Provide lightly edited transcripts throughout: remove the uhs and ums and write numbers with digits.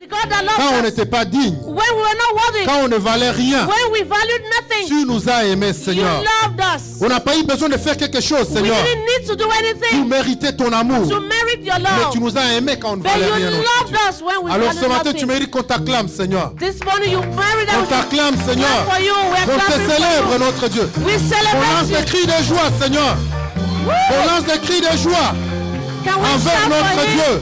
God that Quand on loved us. n'était pas digne. When we were not worthy. Quand on ne valait rien. When we valued nothing. Tu nous as aimés, Seigneur. You loved us. On n'a pas eu besoin de faire quelque chose, We Seigneur. didn't need to do Tu anything méritais ton amour. to merit your Mais love. tu nous as aimés quand on ne But valait you rien. notre loved Dieu. us when we Alors ce valued matin, tu nothing. mérites qu'on t'acclame, Seigneur. This morning you married On us. t'acclame, Seigneur. Clap for you. We're On te clapping célèbre, for you. notre Dieu. We On lance celebrate des you. cris de joie, Seigneur. On lance des cris de joie Can we envers shout notre for him? Dieu,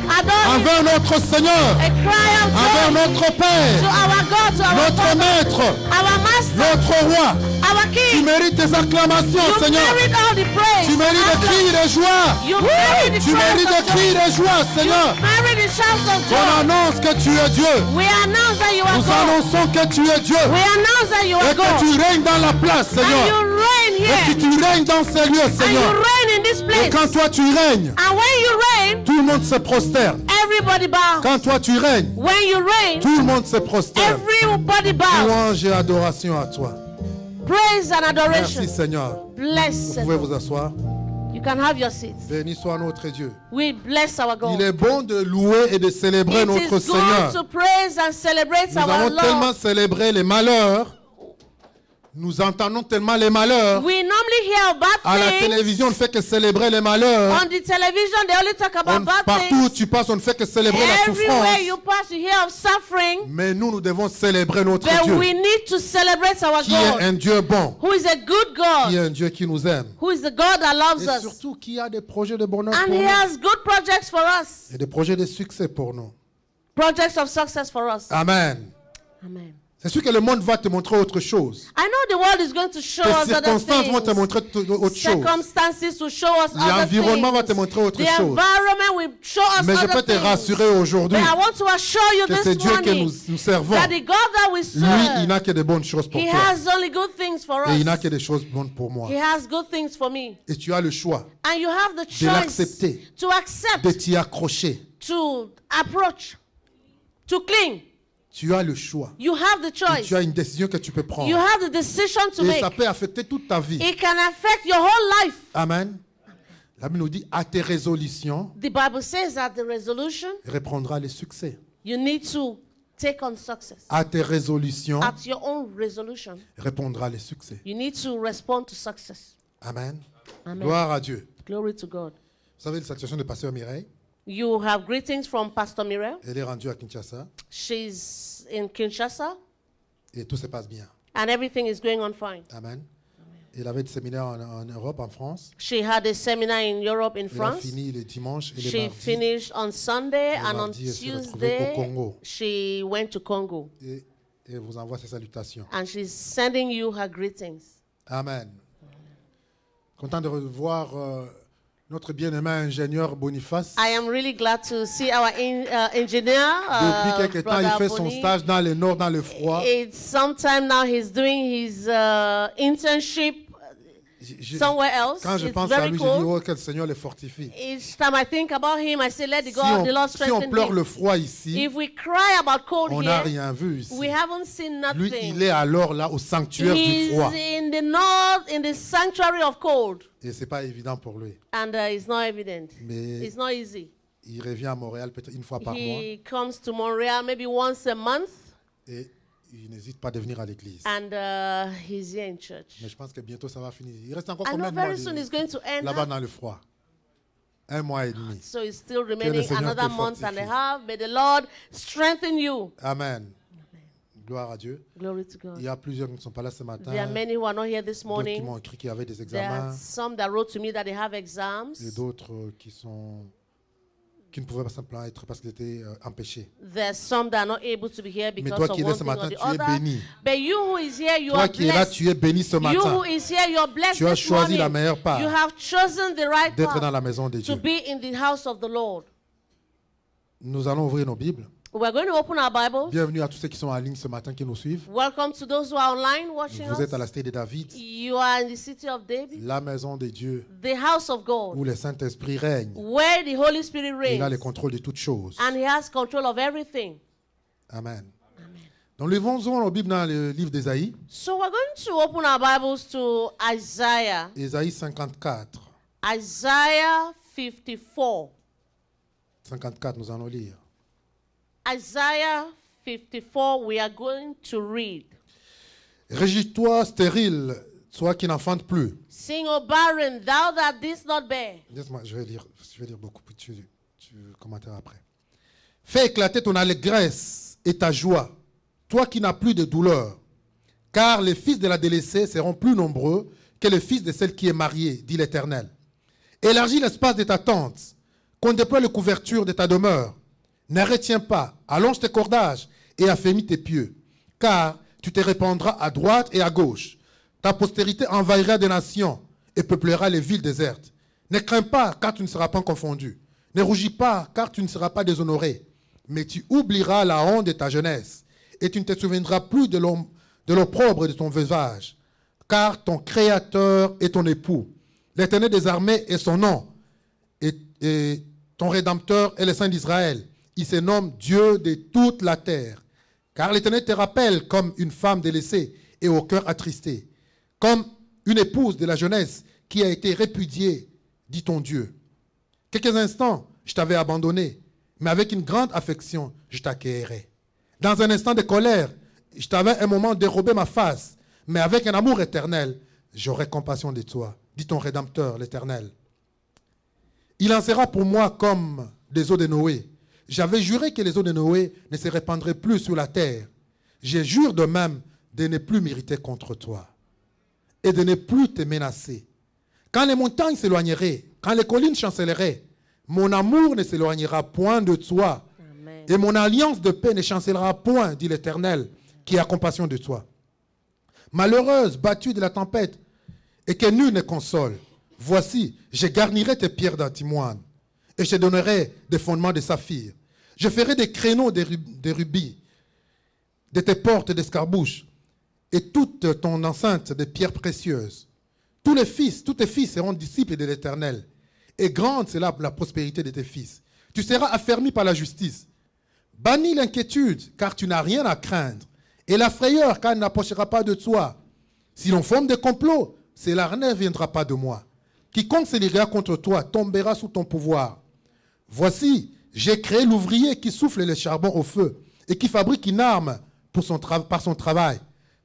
Adore him. envers notre Seigneur, A cry of envers joy notre to Père, our God, to our notre Father, Maître, our Master, notre Roi. our Tu King. mérites tes acclamations, You Seigneur. merit all the praise. Tu mérites des cris de joie. You merit the Tu mérites des praise cris of joy. de joie, Seigneur. You merit the shouts of On joy. annonce que tu es Dieu. We announce that you are Nous God. annonçons que tu es Dieu. We announce that you Et are que God. tu règnes dans la place, And Seigneur. you reign Et here. que tu règnes dans ces lieux, And you Seigneur. reign in this Et place. quand toi tu règnes, And when you reign, tout le monde se prosterne. everybody bows. Quand toi tu règnes, When you reign, tout le monde se prosterne. everybody bows. Louange et adoration à toi. Praise and adoration. Merci Seigneur. Vous Bless. pouvez vous asseoir. You can have your seats. Béni soit notre Dieu. We bless our God. Il est bon de louer et de célébrer It notre is good Seigneur. to praise and celebrate Nous our avons tellement Lord. célébré les malheurs. Nous entendons tellement les malheurs. We normally hear bad À la things. télévision, on ne fait que célébrer les malheurs. On the television, they only talk about bad Partout où things. tu passes, on ne fait que célébrer la Everywhere you souffrance. pass, you hear of suffering. Mais nous devons célébrer notre But Dieu, we need to celebrate our qui est God, un Dieu bon, who is a good qui est God, un Dieu qui nous aime. who is the God that loves Et us. surtout qui a des projets de bonheur And pour He nous. has good projects for us, Et des projets de succès pour nous. projects of success for us. Amen. Amen. C'est sûr que le monde va te montrer autre chose. I know the world is going to show Tes us other circonstances vont te things. montrer autre chose. Circumstances will show us other L'environnement va te things. montrer autre The chose. environment will show us Mais je other peux te things. rassurer aujourd'hui But I want to assure you que c'est this Dieu que morning nous servons. that the God that we Lui, il serve, n'a que de bonnes choses pour He toi. has only good things for Et il n'a us. que des choses bonnes pour moi. He has good things for me. Et tu as le choix And you have the de choice l'accepter, to accept, de t'y accrocher. to approach, to cling. Tu as le choix. You have the Et choice. tu as une décision que tu peux You prendre. have the decision to Et make. ça peut affecter toute ta vie. It can affect your whole life. Amen. La Bible nous dit, à tes résolutions, The Bible says that the resolution, reprendra les succès. you need to take on success. À tes résolutions, At your own resolution, répondra les succès. you need to respond to success. Amen. Amen. Gloire à Dieu. Glory to God. Vous savez la situation de Pasteur Mireille? You have greetings from Pastor Mirel. Elle est rendue à Kinshasa She's in Kinshasa, et tout se passe bien. and everything is going on fine. Amen. Elle avait des séminaires en Europe, en France. She had a seminar in Europe, in Elle a France. fini le dimanche et le She mardi. finished on Sunday, Le and on mardi, elle s'est retrouvée au Tuesday, Congo. she went to Congo. Et elle vous envoie ses salutations. And she's sending you her greetings. Amen. Content de revoir notre bien-aimé ingénieur Boniface. I am really glad to see our engineer, Depuis quelque temps, il Brother fait son Boni. stage dans le nord, dans le froid. It's sometime now he's doing his internship Je- somewhere else. Quand je It's pense à very lui, je dis, cold. oh, que le Seigneur le fortifie. Each time I think about him, I say, let the Si God, the Lord si on strengthen pleure him. le froid ici, If we cry about cold on n'a here, rien vu ici. we haven't seen Lui, nothing. il est alors là au sanctuaire du He's froid. in the north, in the sanctuary of cold. Et c'est pas évident pour lui. And it's not evident. Mais It's not easy. il revient à Montréal peut-être une fois par mois. He comes to Montreal maybe once a month, Et il n'hésite pas à venir à l'église. and he's here in church. Mais je pense que bientôt ça va finir. Il reste encore I combien know de mois very soon it's going to end là-bas up. dans le froid? 1 mois et demi. So it's still remaining Seigneur another te month and a fortifie. half. May the Lord strengthen you. Amen. Gloire à Dieu. Glory to God. Il y a plusieurs qui ne sont pas là ce matin. There are many who are not here this D'autres qui morning. m'ont écrit qu'il y avait des There are examens. some that wrote to me that they have Et exams. d'autres qui ne pouvaient pas simplement être parce qu'ils étaient empêchés. There's some that are not able to be here Mais because toi of qui es là one ce thing or matin, the tu es other. béni. But you who is here, you Toi are qui es là, blessed. tu es béni ce You matin who is here, you are blessed Tu as this choisi morning. la meilleure part You have chosen the right d'être dans path la maison de to Dieu. be in the house of the Lord. Nous allons ouvrir nos Bibles. We're going to open our Bibles. Bienvenue à tous ceux qui sont en ligne ce matin qui nous suivent. Welcome to those who are online watching Vous êtes à la us. cité de David, You are in the city of David, la maison de Dieu, the house of où God, le Saint-Esprit règne. where the Holy Spirit Il a le reigns, contrôle de toutes choses. and He has control of everything. Amen. Donc, ouvrons nos Bibles dans le livre d'Ésaïe, So we're going to open our Bibles to Isaiah, Ésaïe 54. Isaiah 54. 54, nous allons lire. Isaiah 54, we are going to read. Régis-toi, stérile, toi qui n'enfantes plus. Sing, O barren, thou that didst not bear. Laisse-moi, je vais lire beaucoup, puis tu commenteras après. Fais éclater ton allégresse et ta joie, toi qui n'as plus de douleur, car les fils de la délaissée seront plus nombreux que les fils de celle qui est mariée, dit l'Éternel. Élargis l'espace de ta tente, qu'on déploie les couvertures de ta demeure. Ne retiens pas, allonge tes cordages et affermis tes pieux, car tu te répandras à droite et à gauche. Ta postérité envahira des nations et peuplera les villes désertes. Ne crains pas, car tu ne seras pas confondu. Ne rougis pas, car tu ne seras pas déshonoré. Mais tu oublieras la honte de ta jeunesse, et tu ne te souviendras plus de l'opprobre de ton veuvage, car ton Créateur est ton époux. L'Éternel des armées est son nom, et ton Rédempteur est le Saint d'Israël. Il se nomme Dieu de toute la terre. Car l'Éternel te rappelle comme une femme délaissée et au cœur attristé, comme une épouse de la jeunesse qui a été répudiée, dit ton Dieu. Quelques instants, je t'avais abandonné, mais avec une grande affection, je t'accueillerai. Dans un instant de colère, je t'avais un moment dérobé ma face, mais avec un amour éternel, j'aurai compassion de toi, dit ton Rédempteur, l'Éternel. Il en sera pour moi comme des eaux de Noé. J'avais juré que les eaux de Noé ne se répandraient plus sur la terre. Je jure de même de ne plus m'irriter contre toi et de ne plus te menacer. Quand les montagnes s'éloigneraient, quand les collines chancelleraient, mon amour ne s'éloignera point de toi. Amen. Et mon alliance de paix ne chancellera point, dit l'Éternel, qui a compassion de toi. Malheureuse, battue de la tempête, et que nul ne console, voici, je garnirai tes pierres d'antimoine, et je te donnerai des fondements de saphir. Je ferai des créneaux de rubis, de tes portes d'escarbouches, et toute ton enceinte de pierres précieuses. Tous tes fils seront disciples de l'Éternel, et grande sera la prospérité de tes fils. Tu seras affermi par la justice. Bannis l'inquiétude, car tu n'as rien à craindre, et la frayeur, car elle n'approchera pas de toi. Si l'on forme des complots, cela ne viendra pas de moi. Quiconque se liguera contre toi tombera sous ton pouvoir. Voici, j'ai créé l'ouvrier qui souffle le charbon au feu et qui fabrique une arme par son travail.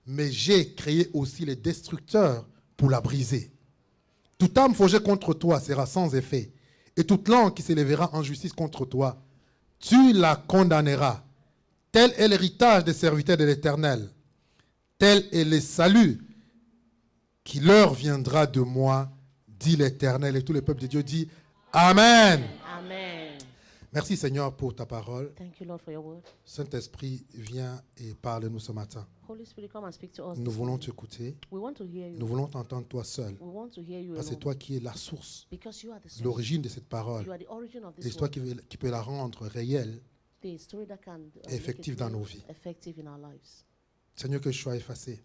Mais j'ai créé aussi les destructeurs pour la briser. Toute arme forgée contre toi sera sans effet, et toute langue qui s'élèvera en justice contre toi, tu la condamneras. Tel est l'héritage des serviteurs de l'Éternel. Tel est le salut qui leur viendra de moi, dit l'Éternel. Et tout le peuple de Dieu dit Amen. Amen. Merci Seigneur pour ta parole. Thank you, Lord, for your word. Saint-Esprit, viens et parle-nous ce matin. Holy Spirit, come and speak to us. Nous this voulons morning. t'écouter. We want to hear you. Nous voulons t'entendre toi seul. We want to hear you Parce que c'est alone. toi qui es la source, Because you are the source. l'origine de cette parole. You are the origin of Et this c'est toi word. qui peux la rendre réelle. The story that can make Effective it dans real, nos vies. effective in our lives. Seigneur, que je sois effacé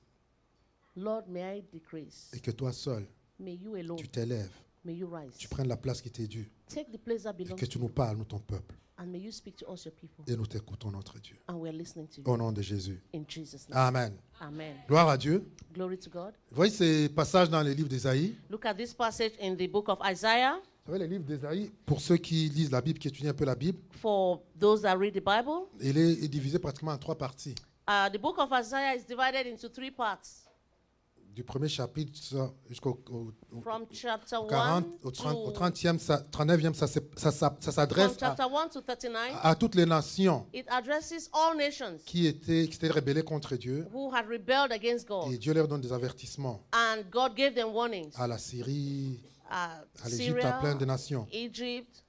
Lord, may I decrease. et que toi seul, May you alone. tu t'élèves, May you rise. tu prennes la place qui t'est due Take the place that et belongs que to tu you. nous parles, nous ton peuple. And may you speak to us, your people. Et nous t'écoutons, notre Dieu. And we are listening to you. Au nom de Jésus. In Jesus' name. Amen. Amen. Gloire à Dieu. Glory to God. Vous voyez ces passages dans les livres d'Ésaïe. Look at this passage in the book of Isaiah. Vous savez, les livres d'Ésaïe, pour ceux qui lisent la Bible, qui étudient un peu la Bible, For those that read the Bible, il est divisé pratiquement en 3 parties. the book of Isaiah is divided into 3 parts. Du premier chapitre jusqu'au From chapter 40, 1 au to 30e, 39e, ça s'adresse from chapter 1 to 39. à toutes les nations It addresses all nations qui s'étaient rebellées contre Dieu. who had rebelled against God. Et Dieu leur donne des avertissements And God gave them warnings. à la Syrie, à l'Égypte, à Syria, plein de nations. Egypt.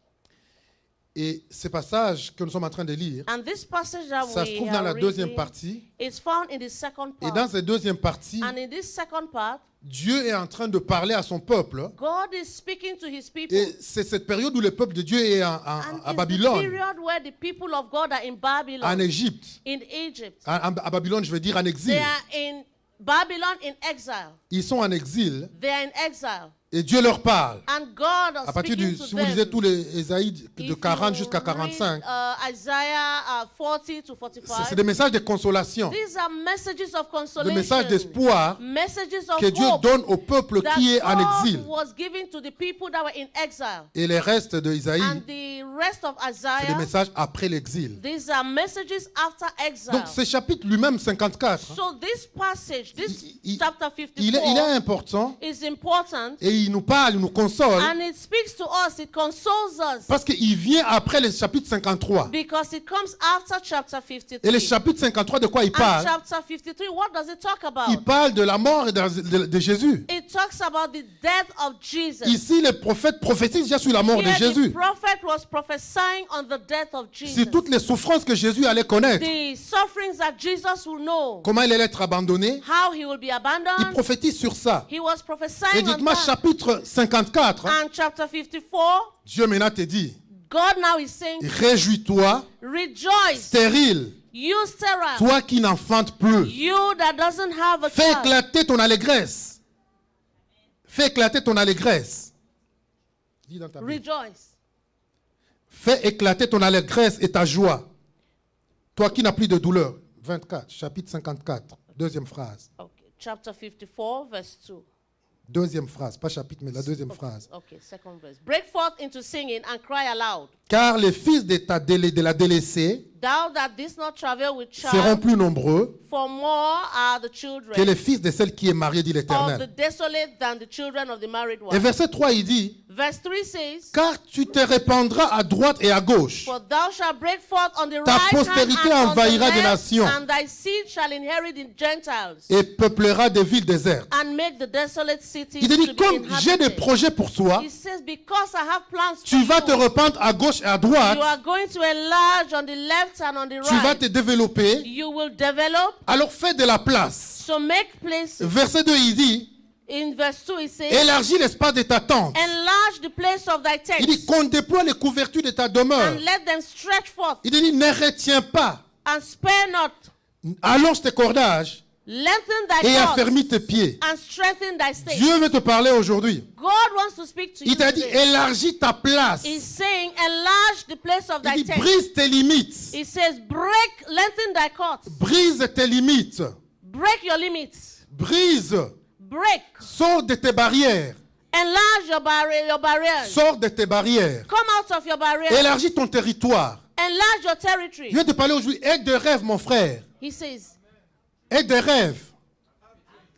Et ces passages que nous sommes en train de lire, And this passage that ça se we trouve dans la are deuxième reading partie. is found in the second Et dans part. cette deuxième partie, And in this second part, Dieu est en train de parler à son peuple. God is speaking to his people. Et c'est cette période où le peuple de Dieu est And à it's the Babylone, period where the people of God are in Babylon, en Égypte. in Egypt. À Babylone, je veux dire en exil. They are in Babylon in exile. Ils sont en exil. They are in exile. Et Dieu leur parle. And God À partir speaking du, to si vous lisez them. tous les Ésaïe de If 40 you jusqu'à 45, read, Isaiah 40 to c'est 45. des messages de consolation, These are messages of des consolation. messages d'espoir Messages of que Dieu hope donne au peuple that qui est en God exil. was giving to the people that were in exile. Et les restes de Isaïe, And the rest of c'est des Isaiah, messages après l'exil. these are messages after exile. Donc ce chapitre lui-même, 54, So this passage, this il- chapter il est 54, important is important, et il nous parle, il nous console and it speaks to us, it consoles us, parce qu'il vient après le chapitre 53. because it comes after chapter 53. Et le chapitre 53, de quoi il And parle? chapter 53, what does it talk about? Il parle de la mort de Jésus. It talks about the death of Jesus. Ici, les prophètes prophétisent déjà sur la mort de Here, the Jésus. prophet was prophesying on the death of Jesus. Sur toutes les souffrances que Jésus allait connaître. The sufferings that Jesus will know. Comment il allait être abandonné. How he will be Il abandoned. prophétise sur ça. He was Et prophesying on dites-moi, that. chapitre 54, And chapter 54, Dieu maintenant te dit, God now is saying, réjouis-toi, rejoice, stérile, you sterile, toi qui n'enfantes plus. you that doesn't have a Fais child. éclater ton allégresse. Fais éclater ton allégresse. Dis dans ta Bible. Rejoice. Fais éclater ton allégresse et ta joie. Toi qui n'as plus de douleur. 24, chapitre 54, deuxième phrase. Okay, chapter 54, verse 2. Deuxième phrase, pas chapitre, mais la deuxième phrase. Okay, second verse. Break forth into singing and cry aloud. Car les fils de la délaissée Thou that didst not travel with seront child, plus nombreux for more are the que children les fils de celle qui est mariée, dit of the l'Éternel. desolate than the children of the married Et one. verset 3, il dit, Verse 3 says, car tu te répandras à droite et à gauche. for thou shalt break forth on the Ta right hand postérité and on the envahira des left, nations. and thy seed shall inherit the Gentiles, Et peuplera des villes désertes. and make the desolate cities Il te dit, to be comme j'ai des inhabited. projets pour toi, He says, because I have plans for tu vas te you, répandre à gauche et à droite. you are going to enlarge on the left and on the Tu vas right. te développer. You will develop, Alors fais de la place. so make places. Verset 2, il dit, In verse 2 it says, élargis l'espace de ta tente. enlarge the place of thy Il dit, tents, qu'on déploie les couvertures de ta demeure. and let them stretch forth, Il te dit, ne retiens pas. and spare not. Allonge tes cordages Lengthen thy et cords, affermis tes pieds. and strengthen thy stakes. Dieu veut te parler aujourd'hui. God wants to speak to you Il t'a dit, today. élargis ta place. He's saying, enlarge the place of thy Il dit, tent. brise tes limites. He says, lengthen thy cords. Brise tes limites. Break your limits. Brise. Break. Sors de tes barrières. Enlarge your barriers. Sors de tes barrières. Come out of your barriers. Élargis ton territoire. Enlarge your territory. Je vais te parler aujourd'hui. Aie des rêves, mon frère. He says, Aie des rêves.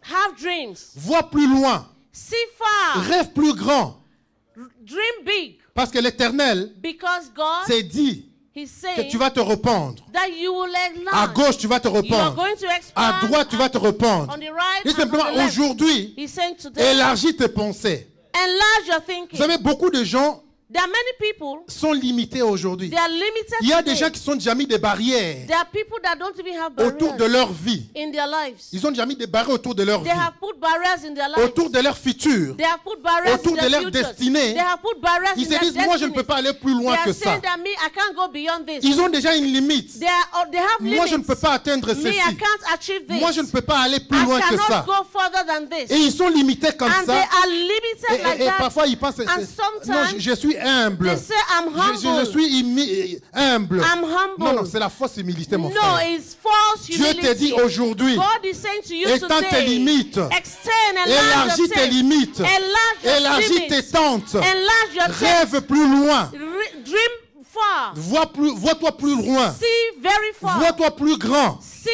have dreams. Vois plus loin. See far. Rêve plus grand. Dream big. Parce que l'Éternel Because God, s'est dit He's que saying tu vas te répandre. that you will À enlarge. gauche, tu vas te You are répandre. going to À expand droite, tu vas te répandre. on the right Et and on simplement, the left. aujourd'hui, He's saying today, élargis tes pensées. enlarge your Vous thinking. savez, beaucoup de gens There are many people, sont limités aujourd'hui. they are limited Il y a des today. gens qui sont déjà mis des barrières There are people that don't even have autour de barriers leur vie. in their lives. Ils ont déjà mis des barrières autour de leur vie. They have put barriers in their lives. Autour de leur futur. They have put barriers autour in de their leur futures. destinée. They have put barriers Ils in se their disent, moi je ne peux destinies. pas aller plus loin They que are saying ça. that me, I can't go beyond this. Ils ont déjà une limite. They have Moi limits. je ne peux pas atteindre Me, I ceci. can't achieve this. Moi je ne peux pas aller plus I loin que cannot ça. go further than this. Et ils sont limités comme And they ça. are limited like Et that. parfois ils pensent, And non, sometimes je suis humble. They say, I'm humble. Je suis humble. I'm humble. Non, non, c'est la fausse humilité, mon No, frère. it's false Dieu humility. te dit aujourd'hui, God is saying to you étends tes today, limites. extend, enlarge Élargis your tes tent. limites. Enlarge your Élargis limits. tes tentes. Enlarge your tent. Rêve plus loin. Dream far. Vois-toi plus loin. See very far. Vois-toi plus grand. See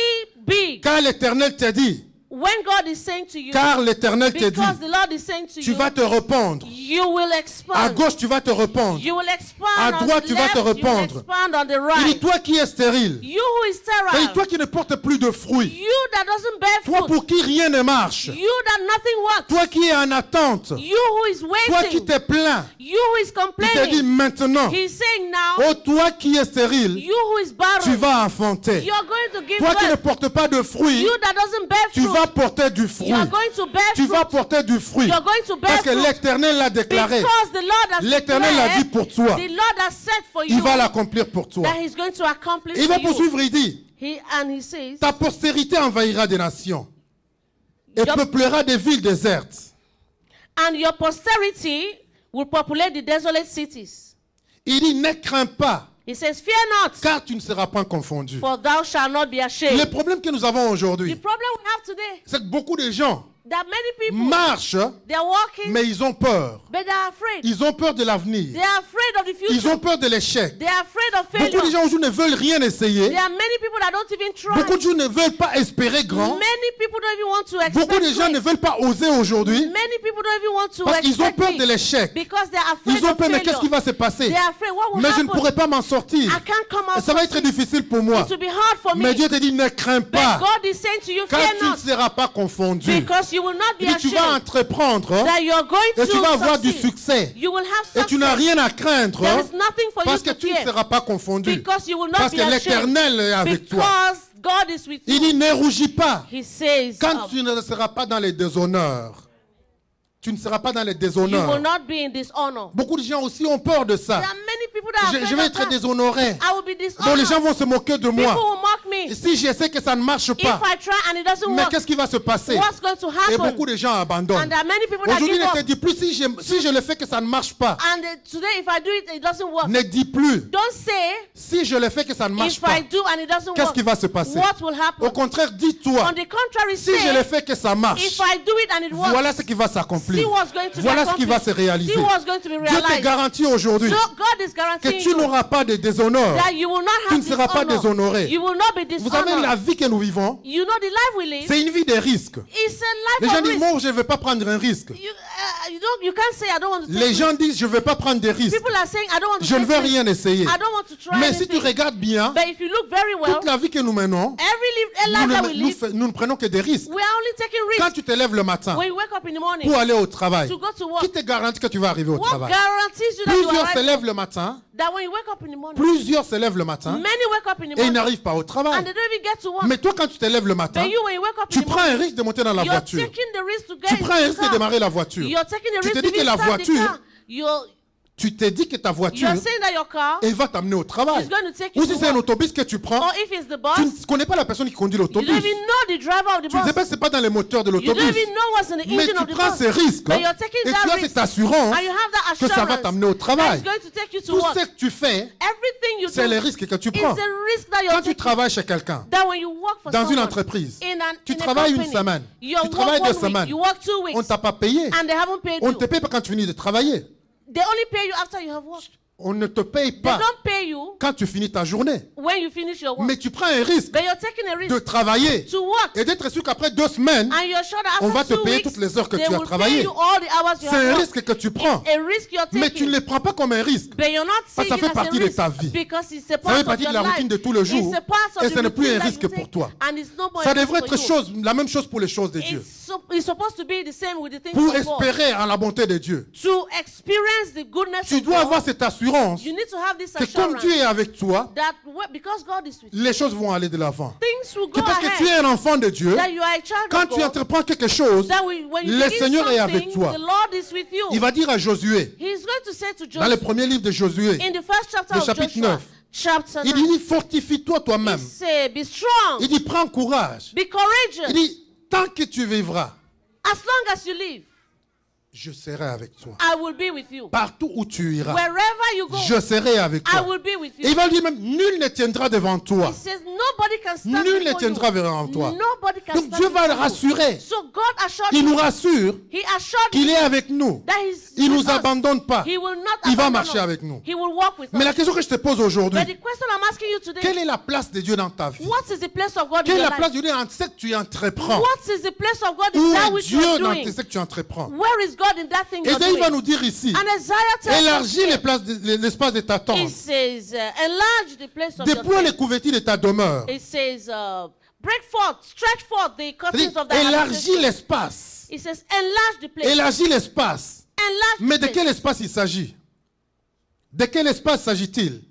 big. Car l'Éternel t'a dit, When God is saying to you, car l'Éternel te dit, because the Lord is saying to tu you, vas te répandre. you will expand. À gauche, tu vas te répandre. You will expand À on droite, the tu vas left, te you will répandre. expand on the Il dit, right. toi qui es stérile, You who is il dit, sterile, toi qui ne portes plus de fruits, you that doesn't bear toi fruit, pour qui rien ne marche, you that nothing works, toi qui es en attente, you who is toi qui waiting, te plains, you who is il te dit complaining. maintenant, He's saying now, oh toi qui es stérile, you who is tu barren, vas enfanter. you are going to give Toi qui ne birth. portes pas de fruits, You that doesn't bear tu fruit, vas porter du fruit. you are going to bear Tu vas fruit. porter du fruit. You are going to bear Parce que fruit. l'Éternel l'a déclaré. Because the Lord has L'Éternel l'a dit declared, pour toi. the Lord has said for you Il va l'accomplir pour toi. that He's going to accomplish Il va for you. poursuivre, il dit, And he says, ta postérité envahira des nations et Your- peuplera des villes désertes. And your posterity will populate the desolate cities. Il dit, ne crains pas, He says, fear not, car tu ne seras pas confondu. for thou shalt not be Le ashamed. problème que nous avons The aujourd'hui, problem we have today, c'est que beaucoup de gens that many people, marchent, they are walking, mais ils ont peur. but they are afraid. Ils ont peur de l'avenir. They are afraid of the Ils future. ont peur de l'échec. They are afraid of Beaucoup de failure. gens aujourd'hui ne veulent rien essayer. There are many people that don't even try. Beaucoup de gens ne veulent pas espérer grand. Many people don't even want to Beaucoup de expect gens ne great. veulent pas oser aujourd'hui Many people don't even want to parce qu'ils ont expect peur big de l'échec. because they are afraid Ils ont of peur, mais failure. qu'est-ce qui va se passer? They are afraid what will Mais je ne happen. pourrai pas m'en sortir. I can't come out. Ça va être difficile pour moi. It will be hard for me. Mais Dieu te dit, ne crains But pas, God is saying to you, car fear tu ne not, seras pas confondu. because you will not be Il dit, tu vas ashamed entreprendre that you are going et to tu vas avoir du succeed. succès. You will have Et tu n'as success. rien à craindre There is nothing for you parce que to tu ne fear seras pas confondu. because you will not Parce be que ashamed l'Éternel est avec toi. because God is with Il you. dit, ne rougis pas. He says, Quand tu ne seras pas dans les déshonneurs, tu ne seras pas dans les you will déshonneurs. not be in dishonor. Beaucoup de gens aussi ont peur de ça. There are many people that are Je afraid vais of être that. déshonoré. I will be Donc dishonored. les gens vont se moquer de People moi. will mock me. Et si je sais que ça ne marche If pas, I try and it doesn't mais work, qu'est-ce qui va se passer? what's going to Et happen? beaucoup de gens abandonnent. And there are many people that Aujourd'hui, give ne te up. dis plus si je le fais que ça ne marche pas. And today, if I do it, it doesn't work. Ne dis plus Don't say, si je le fais que ça ne marche if pas. I do and it doesn't Qu'est-ce work, qui va se passer? what will happen? Au contraire, dis-toi, On the contrary, si je le say, fais que ça marche, if I do it and it works, voilà ce qui va see s'accomplir. what's going to be Voilà ce qui va accomplished. se réaliser. See what's going to be Dieu te realized. garantit aujourd'hui So God is que guaranteeing tu you n'auras pas de déshonneur. that you will not Tu have ne seras pas dishonor. déshonoré. You will not be Vous savez, la dishonored. vie que nous vivons, You know the life we live. c'est une vie de risques. It's a Les life gens of disent, risk. moi, je ne veux pas prendre un risque. You can't say I don't want to take Les risk. gens disent, je ne veux pas prendre des risques. People are saying I don't want to Je ne take veux risk. rien essayer. I don't want to try Mais si tu anything. regardes bien, But if you look very well, toute la vie que nous menons, every nous life that ne, we nous live, fa- nous ne prenons que des risques. we are only taking Quand risks. tu te lèves le matin When you wake up in the morning pour aller au travail, to go to work, qui te garantit que tu vas arriver au what travail? guarantees you that you Plusieurs se arrive? lèvent le matin, That when you wake up in the morning, plusieurs se lèvent le matin many wake up in the et ils morning n'arrivent pas au and travail. they don't even get to work. Mais toi, quand tu te lèves le matin, But you, when you wake up tu in the prends un morning, risque de monter dans la you're voiture. taking the risk to get Tu into prends un the risque de car. démarrer la voiture. You're taking the Tu risk te to dis que even la start the voiture, car. tu t'es dit que ta voiture, You're saying that your car, elle va t'amener au travail. It's going to take you Ou si to c'est un work. autobus que tu prends, or if it's the bus, tu ne connais pas la personne qui conduit you l'autobus. don't even know the driver of the Tu ne sais bus. pas que ce n'est pas dans les moteurs de You don't l'autobus. even know what's in the Mais engine tu of the prends bus. ces risques But you're taking et that tu as risk. cette assurance And you have that que ça va assurance t'amener au that travail. it's going to take you to Tout work. ce que tu fais, Everything you c'est do les risques que tu is prends. a risk that you're Quand tu taking. travailles chez quelqu'un, That when you work for dans une someone, entreprise, in tu a travailles une company, semaine, you tu work travailles 2 1 week, semaines, you work 2 on ne weeks, t'a pas payé. and they haven't paid On you. te paye pas quand tu finis de travailler. They only pay you after you have worked. On ne te paye They pas don't pay you quand tu finis ta journée. when you finish your work. Mais tu prends un risque But you're taking a risk de travailler to work. et d'être sûr qu'après 2 semaines, And you're sure that on after va te 2 payer weeks, toutes les heures que they tu as will travaillé. pay you all the hours you c'est have un worked. risque que tu prends. A risk you're Mais tu taking. ne le prends pas comme un risque. But you're not Parce que ça seeing fait it as a partie de risk ta vie. because it's a Ça part fait of partie de your la life. routine de tous les jours. It's a part of Et the ce n'est plus routine un that risque you pour take. toi. And it's no more Ça a risk devrait for être you. la même chose pour les choses de Dieu. It's supposed to be the same with the things Pour of God. espérer en la bonté de Dieu, To experience the goodness tu of dois God, avoir cette assurance you need to have this que comme assurance Dieu est avec toi, that because God is with you, les choses vont aller de l'avant. things will Que go parce que tu es ahead. un enfant de Dieu, That you are a child quand of tu God, entreprends quelque chose, that when you le begin Seigneur est something, avec toi. the Lord is with you. Il va dire à Josué, He's going to say to dans le Joshua, premier livre de Josué, in the first chapter le of chapitre Joshua, 9, chapter il 9, dit, fortifie-toi he toi-même. say, be strong, Il dit, prends courage. be courageous, Il dit, tant que tu vivras, as long as you live, je serai avec toi. I will be with you. Partout où tu iras, Wherever you go, je serai avec I toi. will be with Et you. il va dire même, nul ne tiendra devant toi. He says nobody can stand Nul ne before tiendra you. devant toi. Nobody can Donc stand Dieu va le before you. rassurer. So God assured Il nous you, rassure He assured qu'il you est avec nous. that He's Il ne with nous us. abandonne pas. He will not Il va abandon marcher us. avec nous. He will walk with Mais la us. question que je te pose aujourd'hui, But the question I'm asking you today, quelle est la place de Dieu dans ta vie? what is the place of God in Quelle est your la place life? de Dieu dans ce que tu entreprends? What is the place of God Où in that est which you are Dieu dans doing? ce que tu entreprends? Where is God in that thing you're Ésaïe va doing? nous dire ici, And Isaiah tells us élargis here, l'espace de ta it tente. says, enlarge the place of your Déploie les tent. couvertures de ta demeure. It says, break forth, stretch forth the curtains C'est-à-dire, of thy élargis habitation. l'espace. It says, enlarge the place. Élargis l'espace. Enlarge Mais the de place. quel espace il s'agit? De quel espace s'agit-il?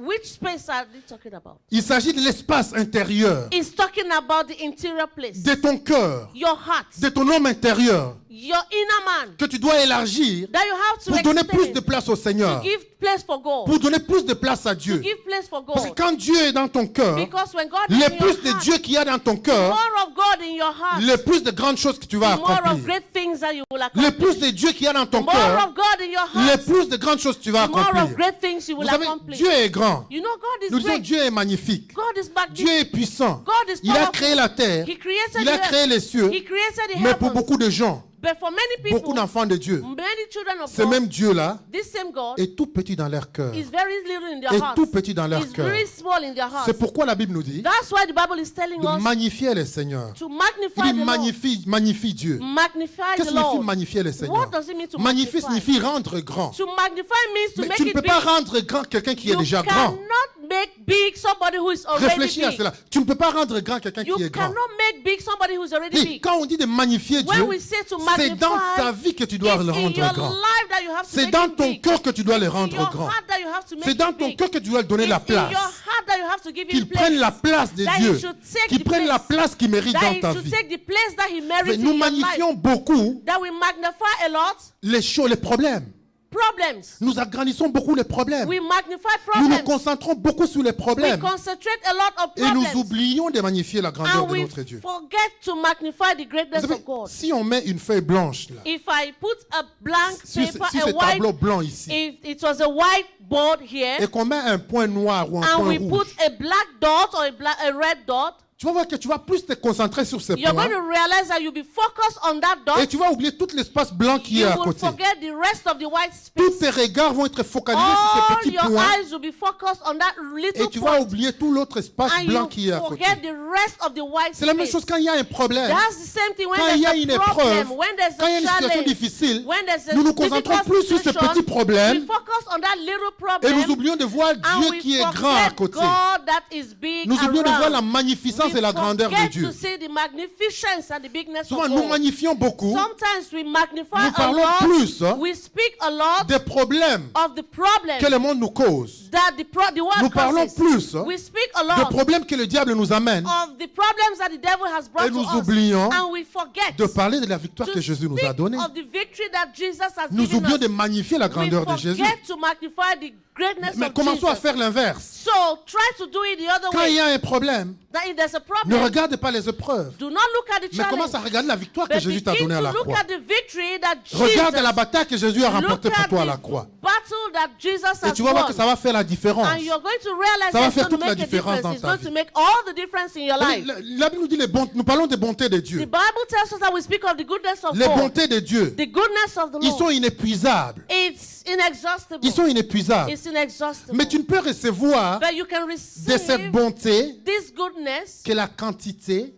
Which space are they talking about? Il s'agit de l'espace intérieur, It's talking about the interior place. de ton cœur, Your heart. de ton homme intérieur, Your inner man. que tu dois élargir That you have to pour donner plus extend. de place au To Seigneur, give place for God. pour donner plus de place à To Dieu. give place for Parce que God. quand Dieu est dans ton cœur, Because when God is le in plus your de heart, Dieu qu'il y a dans ton cœur, more of God in your heart, le plus de grandes choses que tu vas the more of accomplir. great things that you will Le accomplish. plus de Dieu qu'il y a dans The ton more cœur, of God in your le heart, plus de grandes choses que tu vas the more of accomplir. great things you Vous will savez, accomplish. Dieu est grand. You know God is Nous disons great. Dieu est magnifique. God is Dieu magnificent. est puissant. God is Il a powerful. créé la terre. He created Il a the créé earth. les cieux. He created the Mais pour heavens. beaucoup de gens, But for many beaucoup people, d'enfants de Dieu, many children of ce God, même Dieu-là this same God est tout petit dans leur cœur. is very little in their Est hearts. tout petit dans leur Is cœur. very small in their hearts. C'est pourquoi la Bible nous dit That's why the Bible is telling de us magnifier le Seigneur. to Il magnify dit the Lord. magnifie Dieu. Magnify Qu'est-ce the que signifie Lord. magnifier le Seigneur? What does it mean to Magnifier magnify? signifie rendre grand. To magnify means to Mais make tu ne it peux big. pas rendre grand quelqu'un qui est You déjà grand. cannot make big somebody who is already Réfléchis à big. cela. Tu ne peux pas rendre grand quelqu'un You qui est grand. cannot make big somebody who is already Et big. quand on dit de magnifier When Dieu, we say to c'est dans magnify, ta vie que tu dois it's le in rendre your grand. life that you have to C'est make dans it ton big. cœur que tu dois le It's in rendre your grand. heart that you have to make C'est dans it ton big. cœur que tu dois lui donner la It's in your place. heart that you have to give him Qu'il place. prenne la place de That Dieu. he should take Qu'il the prenne la place. place qu'il mérite That dans he ta should vie. take the place that he Mais merits nous in your magnifions life. beaucoup That we magnify a lot les choses, les problèmes. problems. Nous agrandissons beaucoup les problèmes. We magnify Nous nous problems. concentrons beaucoup sur les We problèmes. concentrate a lot of Et nous problems. oublions de magnifier la grandeur And de we notre Dieu. forget to magnify the greatness Vous savez, of God. si on met une feuille blanche là, If I put a blank sur paper, ce a white, tableau blanc ici, if it was a whiteboard here, et qu'on met un point noir ou un and point we rouge, put a black dot or a red dot, tu vas voir que tu vas plus te concentrer sur ces you're points going to realize that you'll be focused on that et dot. tu vas oublier tout l'espace blanc qui You est à will côté. forget the rest of the white Tous space. tes regards vont être focalisés sur ces All petits your points eyes will be focused on that little et tu vas point. oublier tout l'autre espace And blanc you qui est à côté. forget the rest of the white C'est la même space. chose quand il y a un problème. That's the same thing when Quand il y a there's une a problem, épreuve, when there's quand il y a a une situation challenge, difficile, when there's a nous nous concentrons difficult plus sur ces situation, petits problèmes we focus on that little et problem, nous oublions de voir and Dieu we qui est grand à forget côté. God that is big Nous oublions de voir around. la magnificence We et la grandeur de forget Dieu. to see the magnificence and the bigness Souvent, of nous God. magnifions beaucoup Sometimes we magnify Nous a parlons lot, plus, hein, we speak a lot des problèmes of the problems que le monde nous cause, that the world Nous parlons causes. plus, hein, We speak a des lot problèmes que le diable nous amène of the problems that the devil has brought et nous to us, oublions and we forget de parler de la victoire to que Jésus nous speak a donnée. of the victory that Jesus has Nous given oublions us. de magnifier la grandeur de We Jésus. forget to magnify the greatness Mais of commençons à Jesus. faire l'inverse. So try to do it the other Quand il y way. a un problème, That if there's a ne problem, regarde pas les épreuves, do not look at the mais challenge, commence à regarder la victoire que but Jésus t'a begin donnée à to la look croix. at the victory that Regarde Jesus, la bataille que Jésus a look remportée pour at toi à the la croix. battle that Jesus Et has tu vas voir que won. ça va faire la différence. And you're going to realize Ça va that it's faire going to toute la make a différence difference. dans It's ta going vie. to make all the difference in your life. La Bible nous dit nous parlons des bontés de The Dieu. Bible tells us that we speak of the goodness of Les God. bontés de Dieu, The goodness of the ils Lord. sont inépuisables. It's inexhaustible. Ils sont inépuisables. It's inexhaustible. Mais tu ne peux recevoir But you can de receive cette bonté this goodness que la quantité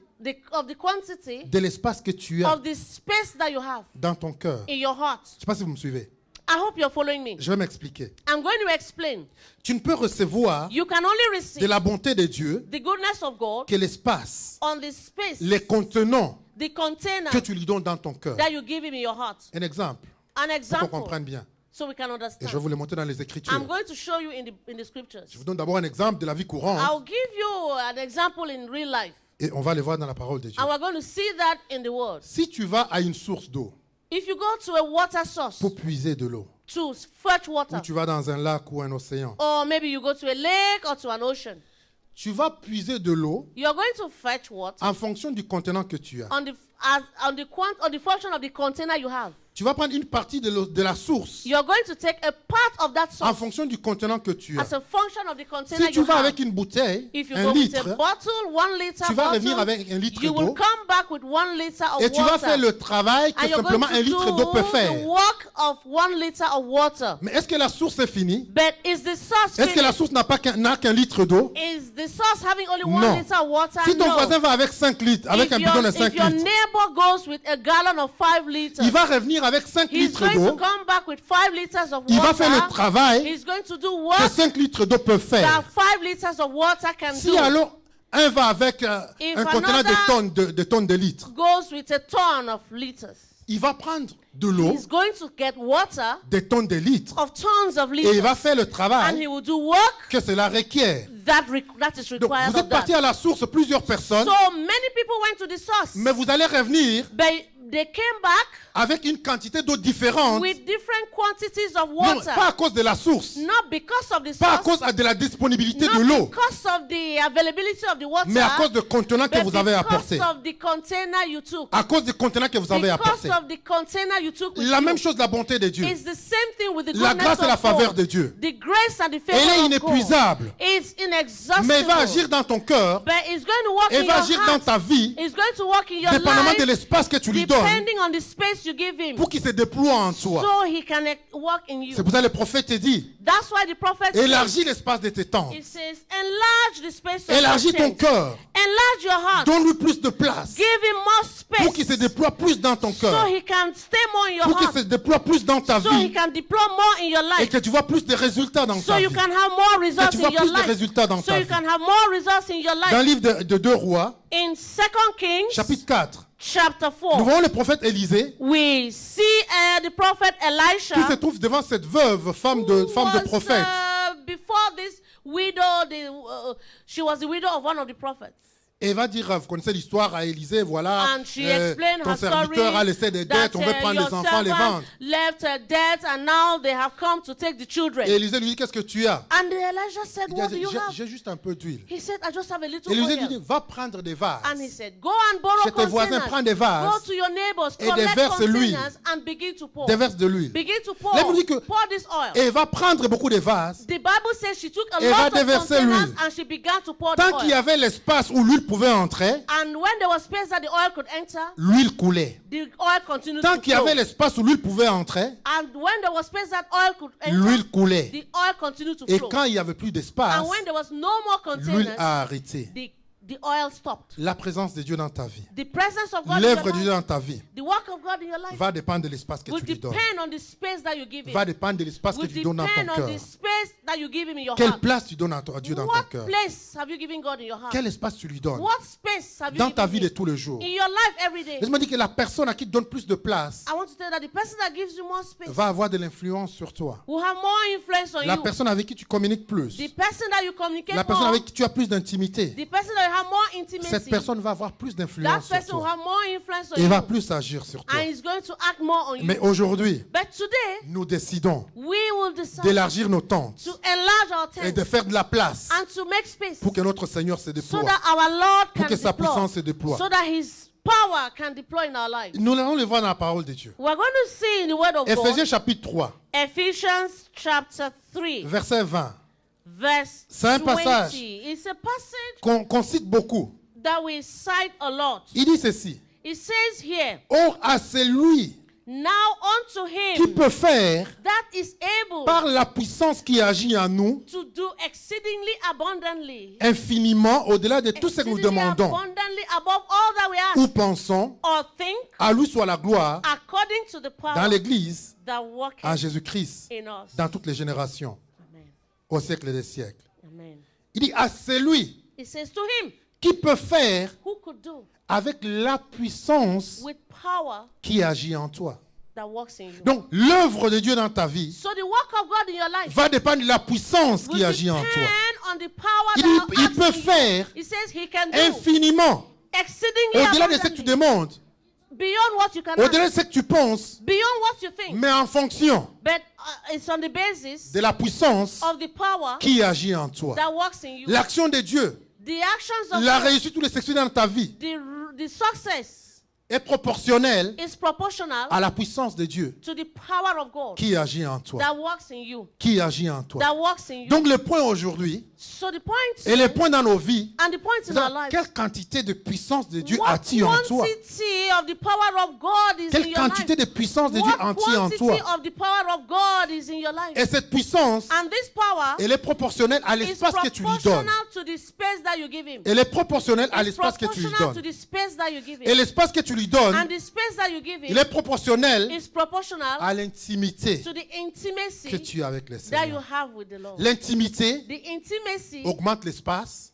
of the quantity de l'espace que tu as of the space that you have dans ton cœur. in your heart. Je ne sais pas si vous me suivez. I hope you're following me. Je vais m'expliquer. I'm going to explain. Tu ne peux recevoir You can only de receive la bonté de Dieu the goodness of God que l'espace, on the space, les contenants the container que tu lui donnes dans ton cœur. that you give him in your heart. Un exemple, An pour qu'on example, comprenne bien. so we can Et understand. je vais vous le montrer dans les Écritures. I'm going to show you in the scriptures. Je vous donne d'abord un exemple de la vie courante I'll give you an example in real life. et on va le voir dans la parole de Dieu. And we're going to see that in the word. Si tu vas à une source d'eau If you go to a water source pour puiser de l'eau, to fetch water, ou tu vas dans un lac ou un océan, or maybe you go to a lake or to an ocean, tu vas puiser de l'eau you're going to fetch water en fonction du contenant que tu as. on the function of the container you have. Tu vas prendre une partie de la source You're going to take a part of that en source fonction du contenant que tu as as. a function of the container Si tu you vas have. avec une bouteille, If you un go with litre, a bottle, 1 liter tu vas revenir bottle, avec un litre you will d'eau come back with 1 liter of et tu vas water. faire le travail que And you're simplement going un to litre do d'eau peut the faire. work of 1 liter of water. Mais est-ce que la source est finie? But is the source Est-ce que la finished? source n'a qu'un litre d'eau? Is the source having only 1 Non. liter of water? Si ton No. voisin va avec 5 litres, avec un bidon de 5 if your litres, neighbor goes with a gallon of 5 liters, il va revenir avec 5 he's litres going to d'eau. come back with 5 liters of Il water. va faire le travail He's going to do que work 5 litres d'eau peuvent that faire. 5 liters of water can Si do. alors un va avec If un contenant another de tonnes de litres, Goes with a ton of liters. il va prendre de l'eau, He's going to get water des tonnes de litres, of tons of et il va liters. faire le And travail he will do work que cela requiert. that is Donc, required vous êtes of that. partis à la source, plusieurs personnes, So many people went to the source. mais vous allez revenir But they came back avec une quantité d'eau différente. with different quantities of Non, water. pas à cause de la source, Not because of the pas à source, cause de la disponibilité de not l'eau, because of the availability of the water, mais à cause du contenant que but vous avez because apporté. of the container you took. À cause du contenant que vous avez Because apporté. of the container you took with La you. même chose, la bonté de Dieu. It's the same thing with the La goodness grâce et la of faveur God. de Dieu. The grace and the Elle est favor of God. inépuisable. It's inexhaustible. Mais il va agir dans ton cœur, But it's going to work et in va your agir dans heart. ta vie, It's going to work in your dépendamment life, de l'espace que tu lui donnes, depending on the space you give him, pour qu'il se déploie en toi. so he can work in you. C'est pour ça que le prophète te dit, That's why the prophet says, élargis l'espace de tes tentes, he says, enlarge the space of élargis your ton tent. cœur, Enlarge your heart. donne-lui plus de place, Give him more space, pour qu'il se déploie plus dans ton so cœur, he can stay more in your pour qu'il heart, se déploie plus dans ta so he vie, can deploy more in your et life, que tu vois plus de résultats dans so ta you vie. can have more results tu in vois your plus de life, résultats dans so ta you vie. can have more results in your Dans le life. livre de 2 Rois, In 2 Kings chapitre 4, chapter nous 4, voyons le prophète Élisée we see the prophet Elisha, qui se trouve devant cette veuve, femme de prophète. Before this widow, she was the widow of one of the prophets. Et il va dire, vous connaissez l'histoire à Élisée, voilà, And she explained ton her serviteur story a laissé des that dettes, on veut prendre your les enfants, les servant vendre. left her debt and now they have come to take the children. Et Élisée lui dit, qu'est-ce que tu as? And Elijah said, Il what do dit, you have? j'ai juste un peu d'huile. He said, I just have a little Élisée lui oil. dit, va prendre des vases. And he said, go and borrow Chez tes voisins, containers. prends des vases Go to your neighbors, et collect déverse l'huile. containers and begin to pour. Déverse de l'huile. Begin to pour. Là, il me dit que- Pour this oil. Et il va prendre beaucoup de vases. The Bible says she took a Et va lot of déverser containers l'huile. and she began to pour the Tant qu'il y oil. avait l'espace où l'huile pouvait entrer, And when there was space that the oil could enter, l'huile coulait. the oil continued Tant to qu'il y flow. avait l'espace où l'huile pouvait entrer, And when there was space that oil could enter, l'huile coulait. the oil continued to Et flow. quand il n'y avait plus d'espace, And when there was no more l'huile containers, a arrêté. the oil stopped. La présence de Dieu dans ta vie, The presence of God in l'œuvre de your Dieu life, dans ta vie, the work of God in your life va dépendre de l'espace que will tu lui donnes. depend on the space that you give him. Va dépendre de l'espace que Will tu donnes dans ton depend on cœur. the space that you give him in your Quelle heart. place tu donnes à Dieu dans ton What cœur? place have you given God in your heart? Quel espace tu lui donnes What space have you dans ta vie given de him tous les jours? in your life every day? Laisse-moi dire que la personne à qui tu donnes plus de place I want to tell you that the person that gives you more space va avoir de l'influence sur toi. will have more influence on La you. personne avec qui tu communiques plus, The person that you communicate la personne more, avec qui tu as plus d'intimité, the person that you have more intimacy, cette personne va avoir plus that d'influence sur person will toi have more influence on et va you, plus agir sur toi. and is going to act more on you. Mais aujourd'hui, But today, nous décidons we will decide d'élargir nos tentes to enlarge our et de tent faire de la place and to make space pour que notre Seigneur se so déploie, that our Lord pour can que sa deploy, puissance se déploie. so that His power can deploy in our lives. Nous allons le voir dans la parole de Dieu. We're going to see in the Word of Éphésiens God, chapitre 3, Ephesians chapter 3, verset 20, verse C'est un 20. passage It's a passage qu'on cite beaucoup. that we cite a lot. Il dit ceci. It says here, Or à celui now unto qui him peut faire that is able par la puissance qui agit en nous to do exceedingly abundantly, infiniment au-delà de tout ce que nous exceedingly demandons abundantly above all that we ou ask pensons. or think, À lui soit la gloire according to the dans power l'Église that worketh en Jésus-Christ in us. dans toutes les générations Amen. au siècle des siècles. Amen. Il dit à celui It says to him qui peut faire who could do avec la puissance with power qui agit en toi. that works in you. Donc l'œuvre de Dieu dans ta vie So the work of God in your life va dépendre de la puissance will qui agit en toi. depend on the power Il that dit, il acts peut in you. faire He says he can do infiniment exceedingly au-delà de ce que tu abundantly, demandes, beyond what you can au-delà de ask, ce que tu penses, beyond what you think. mais en fonction But it's on the basis de la puissance of the power qui agit en toi. that works in you. L'action de Dieu, The actions of la God, réussite ou les succès dans ta vie the success est proportionnelle is proportional à la puissance de Dieu to the power of God qui agit en toi. that works in you. Qui agit en toi. That works in you. Donc le point aujourd'hui, So the point et le point dans nos vies, and the point in our lives, quelle quantité de puissance de Dieu what a-t-il en toi? quantity of the power of God is in Quelle your quantité life? de puissance de Dieu What a-t-il en quantity toi? of the power of God is in your life? Et cette puissance, And this power elle est proportionnelle à is l'espace que tu lui donnes. proportional to the space that you give him. Elle est proportionnelle à It's l'espace que tu lui proportional to donnes. the space that you give Et him. l'espace que tu lui donnes, And the space that you give il him est proportionnel is proportional à l'intimité to the intimacy que tu as avec le that you Seigneur. have with the Lord. L'intimité The intimacy augmente l'espace,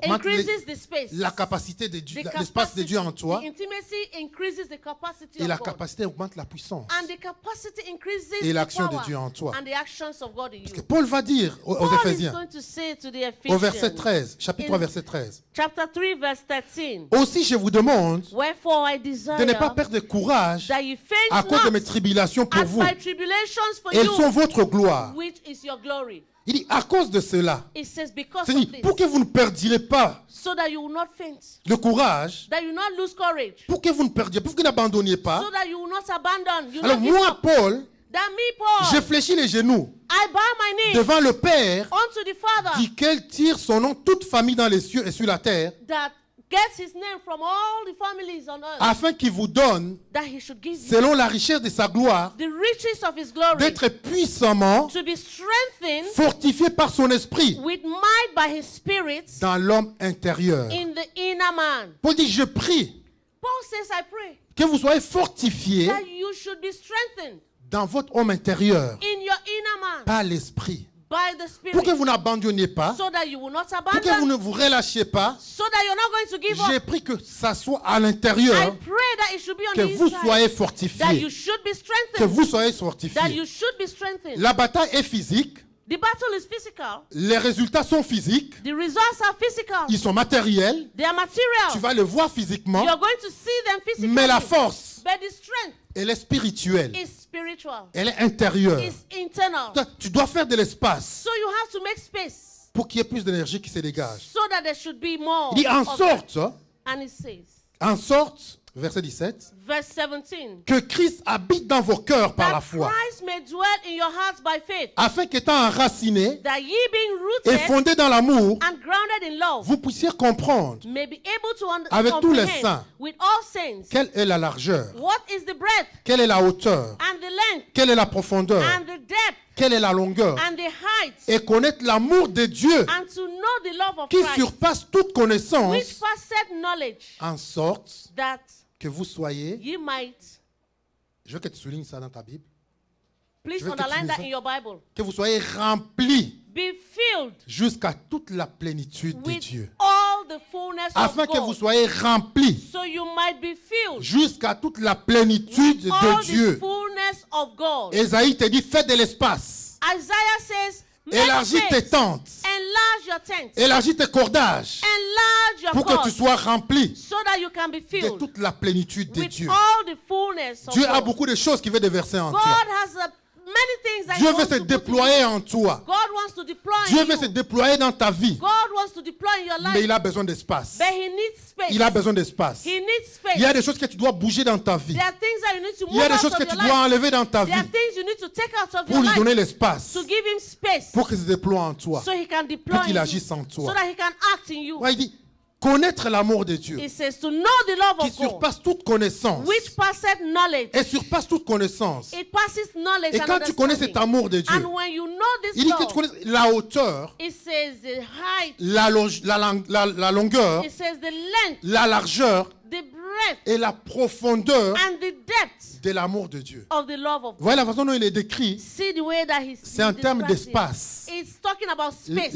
augmente increases the space. la capacité de Dieu, The l'espace de Dieu en toi. The intimacy increases the capacity Et of la God. capacité augmente la puissance. And the capacity increases Et the l'action de power Dieu en toi. and the actions of God in Parce you. que Paul va dire aux Paul is Éphésiens, going to say to the au verset Ephesians, 13, chapitre 3, verset 13. chapter 3, verse 13. Aussi, je vous demande Wherefore I de ne desire pas perdre courage that you à faint cause de mes not tribulations pour at vous. my tribulations for Elles sont you, votre gloire. which is your glory. Il dit, à cause de cela, It says because c'est-à-dire, of this, pour que vous ne perdiez pas so that you will not faint, le courage, that you will not lose courage, pour que vous ne perdiez, pour que vous n'abandonniez pas. so that you will not abandon, you will Alors not give moi, up. Paul, That me, Paul, j'ai fléchi les genoux I bow my knee devant le Père, unto the Father duquel tire son nom toute famille dans les cieux et sur la terre, that gets his name from all the families on earth, afin qu'il vous donne, that he should give you selon la richesse de sa gloire, the riches of his glory, d'être puissamment to be strengthened fortifié par son esprit with might by his spirit dans l'homme intérieur. in the inner man. Paul dit, je prie Paul says, I pray que vous soyez fortifiés that you should be strengthened dans votre homme intérieur in your inner man par l'esprit, by the pour que spirit, vous n'abandonniez pas, so that you will not pour que vous abandon, ne vous relâchiez pas. so that you're not going to give J'ai up. pris que ça soit à I l'intérieur, pray that it should be on que the vous inside, soyez that fortifiés, you should be que strengthened, vous soyez that fortifiés. you should be strengthened. La bataille est physique, The battle is physical. les résultats sont physiques, The results are physical. ils sont matériels, They are tu material. vas le voir physiquement, You're going to see them physically. mais la force, But the strength elle est spirituelle, is spiritual. elle est intérieure. It's internal. Tu dois faire de l'espace So you have to make space pour qu'il y ait plus d'énergie qui se dégage. so that there should be more. Il dit en of sorte, that. And it says, verset 17, verse 17, que Christ habite dans vos cœurs par la that foi, Christ may dwell in your hearts by faith, afin qu'étant enraciné that ye being et rooted fondé dans l'amour, and grounded in love, vous puissiez comprendre may be able to avec tous les comprehend saints with all saints quelle est la largeur, what is the breadth quelle est la hauteur, and the length quelle est la profondeur, and the depth quelle est la longueur, and the height, et connaître l'amour de Dieu and to know the love of qui Christ, surpasse toute which connaissance, passeth knowledge, en sorte that que vous soyez, ye might, je veux que tu soulignes ça dans ta Bible, please Je veux que underline tu that lises in your Bible, que vous soyez remplis be filled jusqu'à toute la plénitude de with Dieu, all the fullness afin of que vous God, soyez remplis so you might be filled jusqu'à toute la plénitude all de the Dieu. fullness of God. Esaïe te dit, fais de l'espace, Isaiah says, make élargis tes space, tentes, enlarge your tent, élargis tes cordages, enlarge your pour que tu cords, sois rempli so that you can be de filled toute la plénitude de with Dieu. all the fullness of Dieu a God. beaucoup de choses qu'il veut déverser en God toi. has many things that Dieu he veut wants se to put in déployer you. en toi. God wants to deploy Dieu in veut se you. déployer dans ta vie. God wants to deploy in your Mais life. il a besoin d'espace. But he needs space. Il a besoin d'espace. He needs space. Il y a des choses que tu dois bouger dans ta vie. There are things that you need to Il y a move des out choses of que your tu dois life. enlever dans ta vie There are things you need to take out of pour your lui donner life l'espace, to give him space pour qu'il se déploie en toi, so he can deploy pour qu'il in agisse you, en so toi. that he can act in you. Ouais, il dit, connaître l'amour de Dieu It says to know the love qui of God, surpasse toute connaissance which passeth knowledge. et surpasse toute connaissance. It passes knowledge Et and quand tu connais understanding. cet amour de Dieu, And when you know this il dit que tu love, connais la hauteur, it says the height, la longueur, it says the length, la largeur the breadth, et la profondeur and the depth de l'amour de Dieu. of the love of God. Voilà la façon dont il est décrit. See the way that C'est en termes describes it. d'espace. It's talking about space.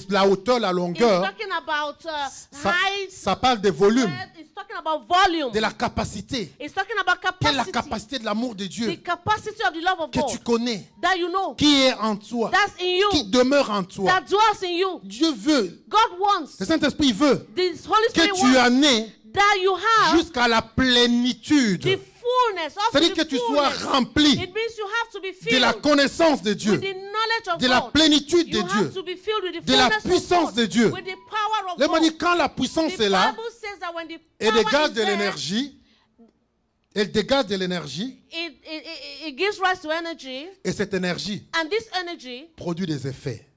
La hauteur, la It's longueur, talking about ça, height, ça parle de volume, breadth. It's talking about volume. de la capacité. It's talking about Quelle est la capacity. capacité de l'amour de Dieu The capacity of the love of que God tu connais, that you know, qui est en toi, that's in you, qui demeure en toi. that dwells in you. Dieu veut, God wants, le Saint-Esprit veut the Holy que Spirit tu wants as né that you have jusqu'à la plénitude. the fullness of C'est-à-dire the que tu sois fullness. rempli It means you have to be de la filled connaissance de Dieu, with the knowledge of de la God. plénitude You de have Dieu. to be filled with the de la fullness puissance of de God, Dieu. with the power of Là, God. on dit quand la puissance The est là, Bible says that when the elle power dégage is de there, l'énergie, elle dégage de l'énergie, it gives rise to energy, et cette énergie and this energy produit des effets.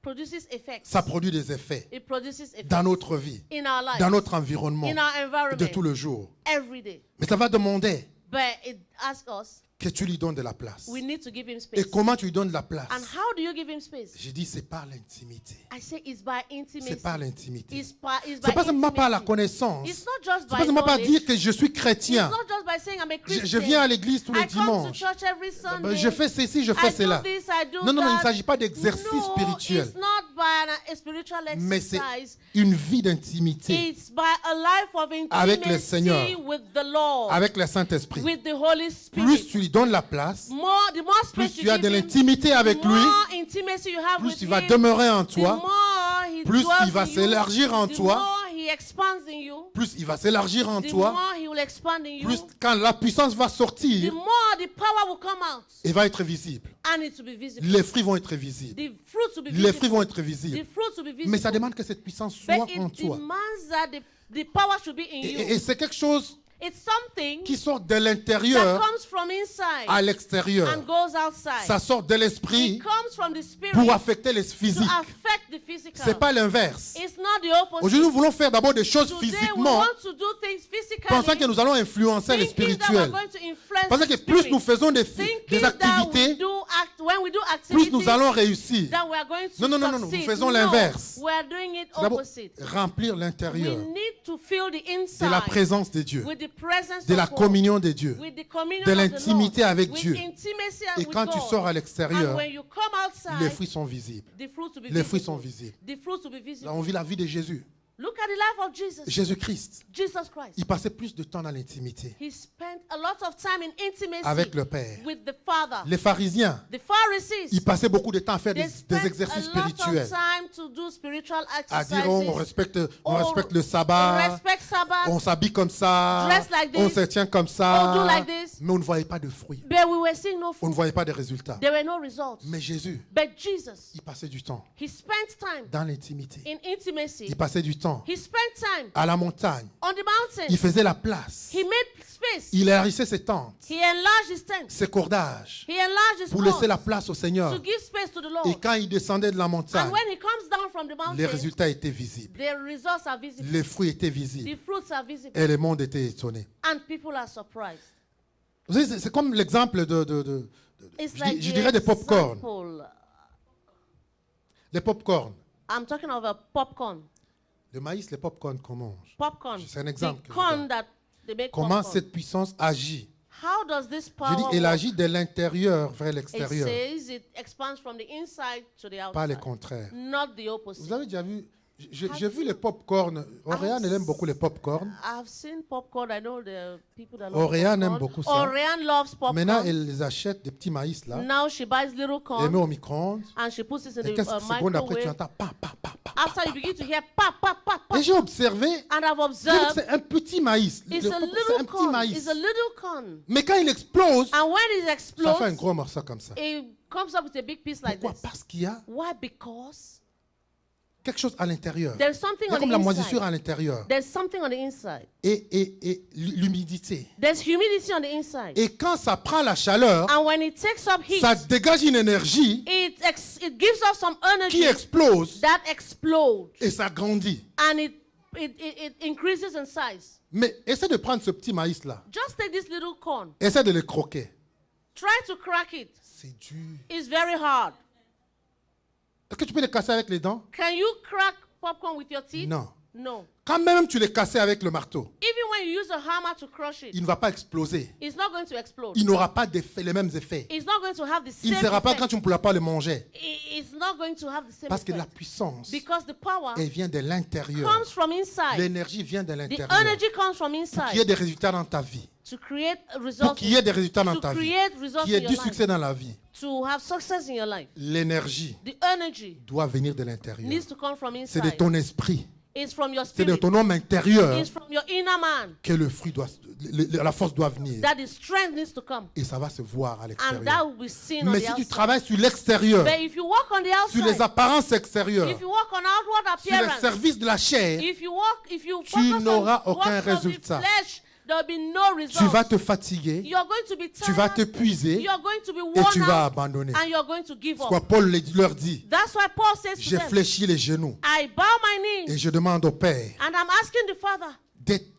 produces effects. Ça produit des effets It produces effects dans notre vie, in our life, dans notre environnement in our de environment, tout le jour. every day. Mais ça va demander But it asks us, que tu lui donnes de la place. we need to give him Et space. comment tu lui donnes de la place? And how do you give him space? J'ai dit, c'est par l'intimité. I say it's by intimacy. C'est par l'intimité. It's by C'est pas simplement par la intimacy. connaissance. It's not just C'est by pas simplement par knowledge. dire que je suis chrétien. It's not just by saying I'm a Christian. Je viens à l'église tous les I come to dimanches. church every Sunday. Je fais ceci, je fais I cela. do this, I do Non, non, non, il ne that. s'agit pas d'exercice No, spirituel. it's not by by a spiritual mais c'est exercise. une vie d'intimité It's by a life of avec le Seigneur, intimacy with the Lord, avec le Saint-Esprit. with the Holy Spirit. Plus tu lui donnes la place, The more plus space tu you as give de him, l'intimité avec the lui, more intimacy you have plus with il va him, demeurer en the toi, more he plus dwells il va in you, s'élargir en the toi, more he expands in you, plus il va s'élargir en the toi, more he will expand in you, plus quand la puissance va the sortir, more the power will come out il va être visible. and it will be visible. Les fruits vont être visibles. The fruits will be Les fruits visible. vont être The visibles. fruits will be visible. Mais ça demande que cette puissance soit But en it toi. demands that the power should be in you. Et c'est quelque chose It's something qui sort de that l'intérieur comes from inside à l'extérieur. and goes outside. Ça sort de l'esprit It comes from the spirit pour affecter les to physiques. affect the physical. C'est pas l'inverse. It's not the opposite. Aujourd'hui, nous voulons faire d'abord des choses Today we physiquement, want to do things physically, pensant que nous allons influencer le thinking that we're spirituel. going to influence Pensant que the plus spirit. nous faisons des Thinking that activités, when we do plus activities, nous allons réussir. that we are going to Non, nous succeed. faisons No, l'inverse. we are doing it C'est d'abord opposite. remplir We l'intérieur need to feel the de inside la présence de Dieu, with the presence de la of God, communion de Dieu. with the communion de of the l'intimité Lord, avec with Dieu. intimacy Et with quand tu God. sors à And l'extérieur, when you come outside, les fruits sont visibles. the fruits will be Les fruits visible. sont visibles. The fruits will be visible. Là, on vit la vie de Jésus. Look at the life of Jesus. Jésus-Christ, Jesus Christ. il passait plus de temps dans l'intimité He spent a lot of time in intimacy avec le Père. with the Father. Les pharisiens, The Pharisees, ils passaient beaucoup de temps à faire they des spent exercices a lot spirituels. of time to do spiritual À exercises. dire, on respecte le On sabbat, respect Sabbath, on s'habille comme ça, Dress like on this, se tient comme or do ça. like this. Mais on ne voyait pas de fruits. but we were seeing no On fruit. ne voyait pas de résultats. There were no results. Mais Jésus, But Jesus, il passait du temps he spent time dans l'intimité. in intimacy. Il passait du temps He spent time à la montagne. on the mountain. Il faisait la place. He made space. Il élargissait ses tentes, He enlarged his tent. ses cordages, He enlarged his pour laisser court la place au Seigneur. to give space to the Et Lord. quand il descendait de la montagne, And when he comes down from the les mountain, résultats étaient visibles. the results are visible. Les fruits étaient The visibles. fruits are visible. Et le monde était étonné. And people are surprised. Vous savez, c'est comme l'exemple It's je like dis- je the dirais des pop-corn. example. Les pop-corn. I'm talking of a popcorn. Le maïs, les pop-corn qu'on mange. Popcorn. C'est un exemple The que je corn donne. that they make Comment popcorn. cette puissance agit? How does this Je power dis, elle work? agit de l'intérieur vers It l'extérieur, says it expands from the inside to the pas le outside. contraire. Not the opposite. Vous avez déjà vu, j'ai vu les pop-corn. Oriane, elle aime beaucoup les pop-corn. I've seen popcorn. I know the people that love Oriane aime popcorn. beaucoup ça. Oriane loves popcorn. Maintenant, elle les achète des petits maïs là. Now she buys little Elle met corn au micro-ondes. and she puts it in Et the quelques secondes après, tu microwave. entends pa, pa, pa, pa. After you begin to hear pop, pop, pop, pop. Et j'ai observé, And I've j'ai vu que observed c'est un petit maïs. it's Le a pop- c'est un little petit corn. maïs. It's a little corn. Mais quand il explose, And when it ça explodes, fait un gros morceau comme ça. it comes up with a big piece like Pourquoi? this. Parce qu'il y a Why? Because quelque chose à l'intérieur. there's something Il y a on comme the la moisissure inside. à l'intérieur. There's something on the inside. Et l'humidité. There's humidity on the inside. Et quand ça prend la chaleur, And when it takes up heat, ça dégage une énergie it gives us some qui energy explose that explodes. et ça grandit. And it increases in size. Mais essaie de prendre ce petit maïs-là. Just take this little corn. Essaie de le croquer. Try to crack it. C'est dur. It's very hard. Est-ce que tu peux le casser avec les dents? Can you crack popcorn with your teeth? Non. No. Quand même tu le cassais avec le marteau, Even when you use a hammer to crush it, il ne va pas exploser. it's not going to explode. Il n'aura pas les mêmes effets. It's not going to have the Il same ne sera pas effect. quand tu ne pourras pas le manger. It's not going to have the same Parce que la effect. puissance, Because the power elle vient de l'intérieur. comes from inside. L'énergie vient de The l'intérieur. energy comes from Pour qu'il y ait inside des résultats dans ta vie. to create Pour results. qu'il y ait des résultats dans To ta vie. create results Qu'il y ait in du your succès dans la vie. life. To have success in your life. L'énergie The energy doit venir de l'intérieur. needs to come from C'est de inside. ton esprit. It's from your C'est de spirit. ton homme intérieur It's from your inner man. que le fruit doit, la force doit venir. That the strength needs to come. Et ça va se voir à And that l'extérieur. will be seen on Mais the si tu outside. travailles sur l'extérieur, But if you work on the sur les outside, apparences extérieures, if you work on outward sur les appearance, services de la chair, if you focus n'auras on aucun works of the résultat. flesh, there will be no tu results. vas te fatiguer, You're going to be tu vas te tired. puiser You're going to be et worn tu vas out, abandonner. and you're going to give C'est quoi up. Paul leur dit. That's why Paul says to J'ai them, fléchi les genoux I bow my et knees je demande au Père and I'm asking the Father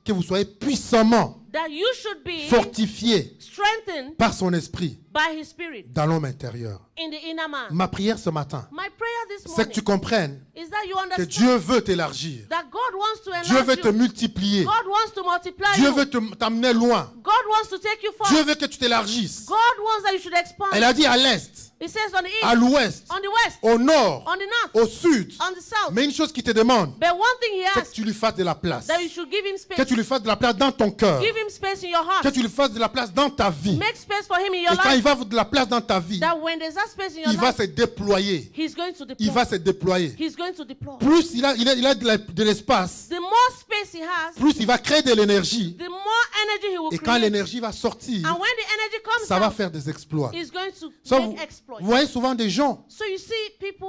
que vous soyez puissamment that you should be fortifiés strengthened par son esprit by His Spirit dans l'homme intérieur. in the inner man. Ma prière ce matin, My prayer this c'est que morning tu comprennes is that you que understand Dieu veut t'élargir. that God wants to Dieu veut enlarge te you. multiplier. God wants to multiply Dieu you. veut t'amener loin. God wants to take you far. Dieu veut que tu t'élargisses. God wants that you should expand. Elle a dit à l'est, It says on the east, à l'ouest, on the west, au nord, on the north, au sud. on the south. Mais une chose qui te demande, But one thing he c'est que asks, tu lui fasses de la place. that you should give him Que space. tu lui fasses de la place dans ton cœur. Give him space in your heart. Que tu lui fasses de la place dans ta vie. Make space for him in your Et quand il life. va de la place dans ta vie, That when there's that space in your il va life, se déployer. he's going to Il deploy. va se déployer. He's going to deploy. Plus il a de l'espace, The more space he has, plus il va créer de l'énergie. the more energy he will Et quand create. l'énergie va sortir, And when the energy comes ça va out, faire des exploits. he's going to Ça, make vous exploits. voyez souvent des gens So you see people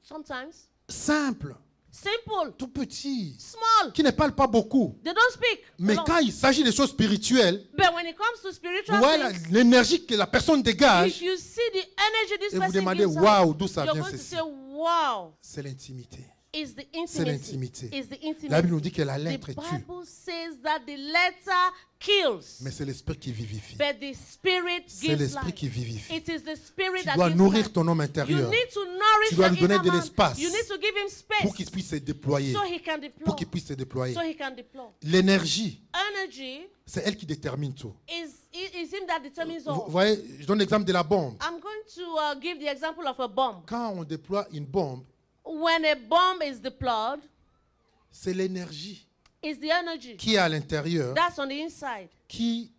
sometimes simples, simple, tout petits, small. qui ne parlent pas beaucoup. They don't speak. Mais a lot. quand il s'agit des choses spirituelles, But when it comes to spiritual vous voyez things, l'énergie que la personne dégage, if you see the energy this et vous person demandez, gives out, waouh, d'où ça you're vient going to ceci? say, wow, C'est l'intimité. is the C'est intimacy. l'intimité. Is the La intimacy. Bible nous dit que la The lettre tue, Bible says that the letter kills, mais c'est l'esprit qui vivifie. but the spirit C'est gives l'esprit life. qui vivifie. It is the spirit Tu that dois gives nourrir life. ton homme You intérieur need to nourish Tu dois lui your donner inner de man. l'espace You need to give him space pour qu'il puisse se déployer. so he can deploy. Pour qu'il puisse se déployer. So he can deploy. L'énergie, Energy c'est elle qui détermine tout. is him that determines Vous all. voyez, je donne l'exemple de la bombe. I'm going to give the example of a bomb. Quand on déploie une bombe, When a bomb is deployed, c'est l'énergie it's the energy qui est à l'intérieur that's on the inside qui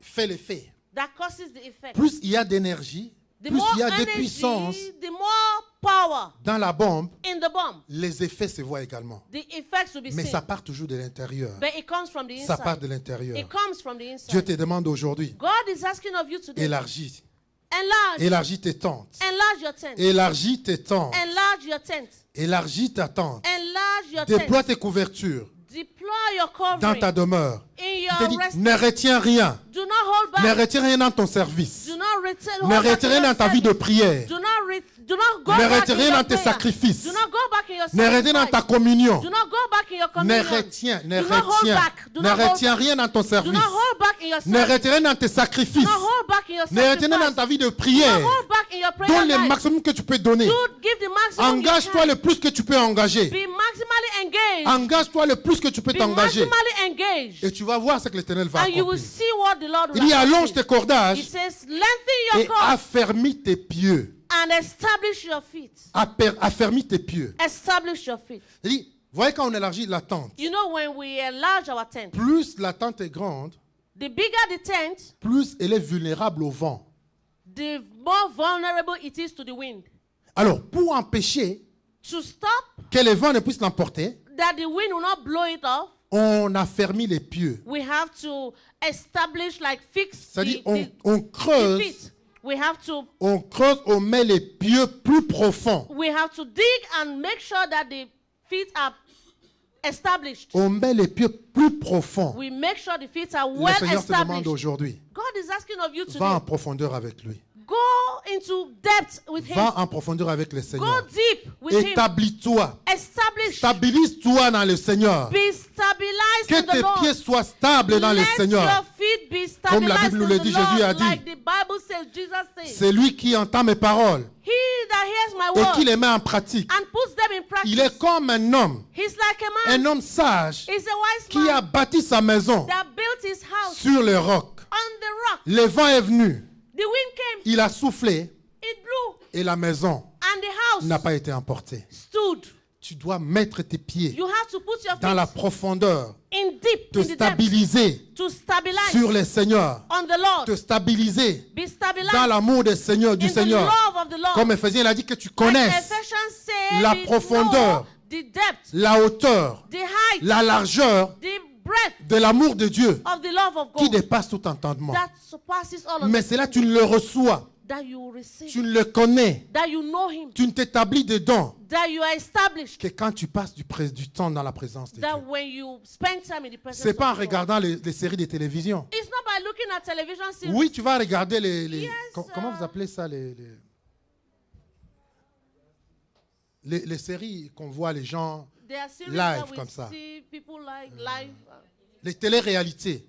fait l'effet. that causes the effect. Plus il y a d'énergie, The plus more il y a de energy, puissance the more power dans la bombe, in the bomb. les effets se voient également. The effects will be Mais seen. ça part toujours de l'intérieur. But it comes from the Ça part inside. de l'intérieur. It comes from the Dieu inside. te demande aujourd'hui, God is asking of you today. élargis. Enlarge. Élargis tes tentes. Enlarge your tent. Élargis tes tentes. Enlarge your tent. Élargis ta tente. Enlarge your Déploie tent. tes couvertures Deploy your dans covering ta demeure. in Il your te dit, rest. ne retiens rien. Do not hold Ne back. retiens rien dans ton service. Do not return. Ne retiens rien dans ta vie de prière. Do not go Ne back retiens in rien your dans tes prayer. sacrifices. Do not go back in your Ne retiens dans ta sacrifice. communion. Do not go back in your Ne communion. retiens, ne Do not hold retiens, back. Do ne not hold retiens back. rien dans ton Do service. not hold back in your Ne service. retiens rien dans tes Do sacrifices. not hold back in your Ne retiens rien dans sacrifice. ta vie de Do prière. not hold back in your prayer Donne le life. maximum que tu peux donner. Do give the maximum you Engage-toi can. le plus que tu peux engager. Be maximally engaged. Engage-toi le plus que tu peux Be t'engager. maximally engaged. Et tu vas voir ce que l'Éternel va And you will accomplir. see what the Lord will Il dit allonge accomplish. tes cordages He says, lengthen your et cords affermis tes pieux. and establish your feet. Affermis tes pieux. Establish your feet. Il dit, voyez quand on élargit la tente, You know, when we enlarge our tent, plus la tente est grande, the bigger the tent, plus elle est vulnérable au vent. the more vulnerable it is to the wind. Alors, pour empêcher To stop que le vent ne puisse l'emporter, that the wind will not blow it off, on affermit les pieux. we have to establish, like fix C'est-à-dire, the on creuse, feet. We have to on met les pieux plus profonds. dig and make sure that the feet are established. On met les pieux plus profonds. We make sure the feet are Le well Seigneur te demande established. aujourd'hui, God is asking of you va en today, profondeur avec lui. go into depth with Him. Va en profondeur avec le Go Seigneur. deep with Him. Établis-toi. Establish. Stabilise-toi dans le Seigneur. Be stabilized Que in the tes Lord. pieds soient stables dans le Let Seigneur. your feet be Comme la stabilized Bible nous in le the dit, Lord, Jésus a dit. like the Bible says, Jesus says. C'est lui qui entend mes paroles He that hears my et qui word les met en pratique. and puts them in practice. Il est comme un homme, He's like a man. un homme sage He's a wise qui a man bâti sa maison that built his house sur le roc. on the rock. Le vent est venu, The wind came, il a soufflé it blew, et la maison and the n'a house pas été emportée. stood. Tu dois mettre tes pieds You have to put your dans la feet profondeur, in deep, te in the depth, stabiliser to stabilize sur le Seigneur, on the Lord. te stabiliser Be stabilized dans l'amour du Seigneur, in the love of the Lord. Comme Éphésiens, il a dit que tu Like connaisses Ephesians say, la we profondeur, know the depth, la hauteur, the height, la largeur the breadth de l'amour de Dieu of the love of qui God dépasse tout entendement. that surpasses all Mais c'est là que tu le reçois, that you receive, tu le connais, that you know Him, tu t'établis dedans. that you are established, Que quand tu passes du temps dans la présence de Dieu, that when you spend time in the presence c'est of pas en God. regardant les séries de télévision. It's not by looking at television series. Oui, tu vas regarder Yes, comment vous appelez ça les séries qu'on voit les gens, There are series live that we comme ça. see people like live. les télé-réalités.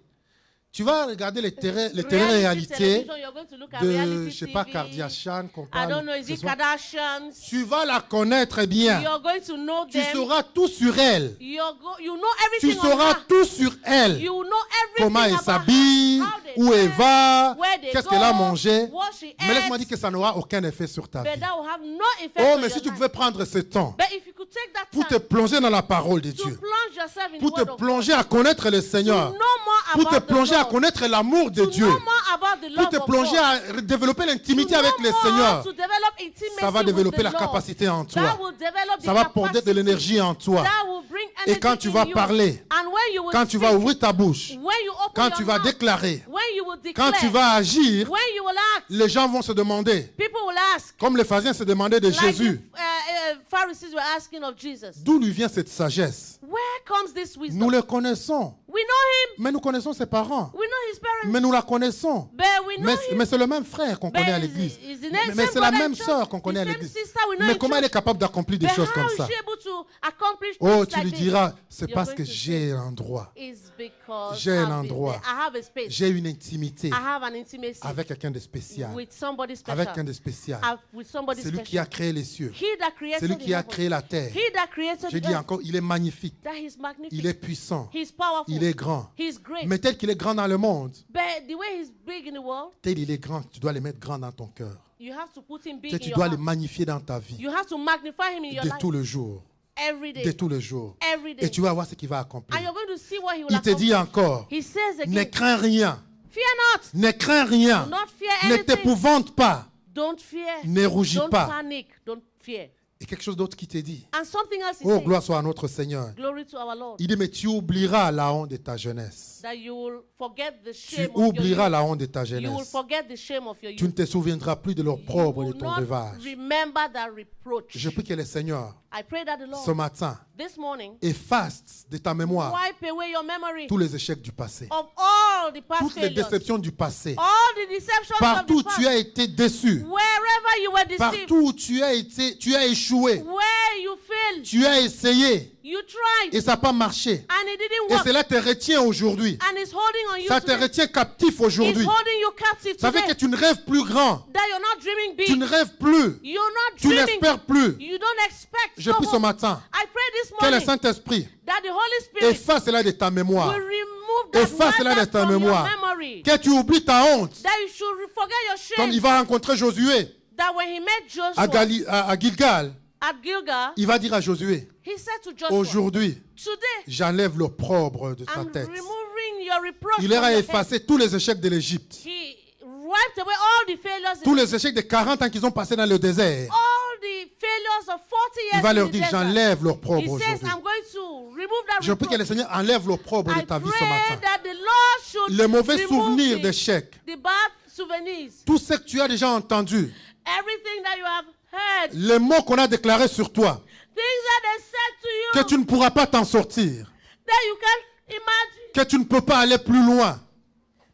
Tu vas regarder les reality télé-réalités television, you're going to look at de, reality je sais pas, TV. Kardashian, qu'on I parle. don't know, is ce it soir. Kardashians? Tu vas la connaître bien. You're going to know Tu them. sauras tout sur elle. You know Tu everything on sauras her. tout sur elle. You know everything Comment elle about s'habille, her, how they où elle dress, va, where they qu'est-ce go, qu'elle a mangé. what she Mais laisse-moi ate. dire que ça n'aura aucun effet sur ta vie. But that will have no effect Oh, on mais your si tu life. pouvais prendre ce temps But if you could take that pour te time plonger dans la parole de to Dieu, plunge yourself in pour the te word of God, plonger à connaître le to Seigneur, know more pour te about the plonger à Lord, connaître l'amour de to Dieu, know more about the pour love te of plonger God, à développer to l'intimité know avec le more, Seigneur, to develop intimacy ça va with développer the la Lord. capacité en That toi. will develop the Ça va porter de capacity. l'énergie en toi. That will bring Et energy quand tu in vas you. parler, And when you will quand tu speak, vas ouvrir ta bouche, when you open quand your tu vas mouth, déclarer, when you will quand declare, tu vas agir, when you will act, les gens vont se demander, people will ask, comme les pharisiens se demandaient de like Jésus, the Pharisees were asking of Jesus, d'où lui vient cette sagesse? where comes this wisdom? Nous le connaissons, We know him, mais nous connaissons ses parents, we know his parents, mais nous la connaissons. but we know him. Mais c'est le même frère qu'on But connaît à he's- l'église. he's the Mais same c'est la brother même in church, sœur qu'on the connaît à same l'église. sister we know Mais in comment elle est church. capable d'accomplir des But choses how comme is ça? she able to accomplish Oh, things tu like lui this? diras, c'est You're parce going que to j'ai say, un endroit, It's because J'ai un I've been endroit. there. I have a space. j'ai une intimité I have an intimacy avec quelqu'un de spécial. with somebody special. Avec quelqu'un de spécial. With somebody C'est lui special. qui a créé les cieux. He that created C'est lui the qui a heavens. créé la terre. He that created Je the dis earth. encore, il est magnifique. That he's magnificent. Il est puissant. He's powerful. Il est grand. He's great. Mais tel qu'il est grand dans le monde, But the way he's big in the world, tel il est grand, tu dois le mettre grand dans ton cœur. you have to put him big Tu in your dois le heart. magnifier dans ta vie. You have to magnify him in your De life tous les jours. every day. De tous les jours. Every day. Et tu vas voir ce qu'il va And accomplir. you're going to see what he will Il te accomplish. dit encore, He says ne again, crains rien. fear not. Ne crains rien. Do not fear Ne anything. t'épouvante pas. Don't fear. Ne rougis Don't pas. panic. Don't fear. Et quelque chose d'autre qui te dit. And something else he Oh, says. gloire soit à notre Seigneur. Glory to our Lord. Il dit, mais tu oublieras la honte de ta jeunesse. That you will forget the Tu shame of your oublieras youth. la honte de ta You will jeunesse. forget the shame of your Tu ne youth. te souviendras plus de You l'opprobre de will ton not rivage. remember that reproach. Je prie que le Seigneur, I pray that the Lord, ce matin, this morning, efface de ta mémoire wipe away your memory tous les échecs du passé. of all the past Toutes les failures. déceptions du passé. All the deceptions Partout où of the tu past. as été déçu. Wherever you were deceived. Partout où tu as échoué. Where you failed. Tu as essayé You tried. et ça n'a pas marché. And it didn't Et work. cela te retient aujourd'hui. And it's holding on you Ça te today. retient captif It's aujourd'hui. holding you captive Ça fait today. que tu ne rêves plus grand. That you're not dreaming big. Tu ne rêves plus. You're not Tu dreaming. n'espères plus. You don't expect. Je so prie ce much. matin I pray this que le morning Saint-Esprit that the Holy Spirit efface cela de ta mémoire. will remove that Efface cela de word ta from your mémoire. memory. Que tu oublies ta honte. That you should forget your Comme shame. il va rencontrer Josué That when he met Joshua à Gilgal, at Gilgal, il va dire à Josué, he said to Joshua, aujourd'hui, today j'enlève l'opprobre de ta I'm tête. removing your reproach Il from leur a your head. effacé tous les échecs de l'Égypte. He wiped away all the failures, Tous les échecs de 40 ans qu'ils ont passés dans le désert. all the failures of 40 years Il va in leur the dire, desert. j'enlève He l'opprobre says, aujourd'hui. I'm going to remove that Je prie que le reproach. Seigneur enlève l'opprobre de I ta vie ce pray matin. that the Lord should Les mauvais remove souvenirs the, d'échecs, the bad souvenirs, tout ce que tu as déjà entendu, everything that you have heard, les mots qu'on a déclarés sur toi, things that they said to you que tu ne pourras pas t'en sortir, that you can't imagine, que tu ne peux pas aller plus loin,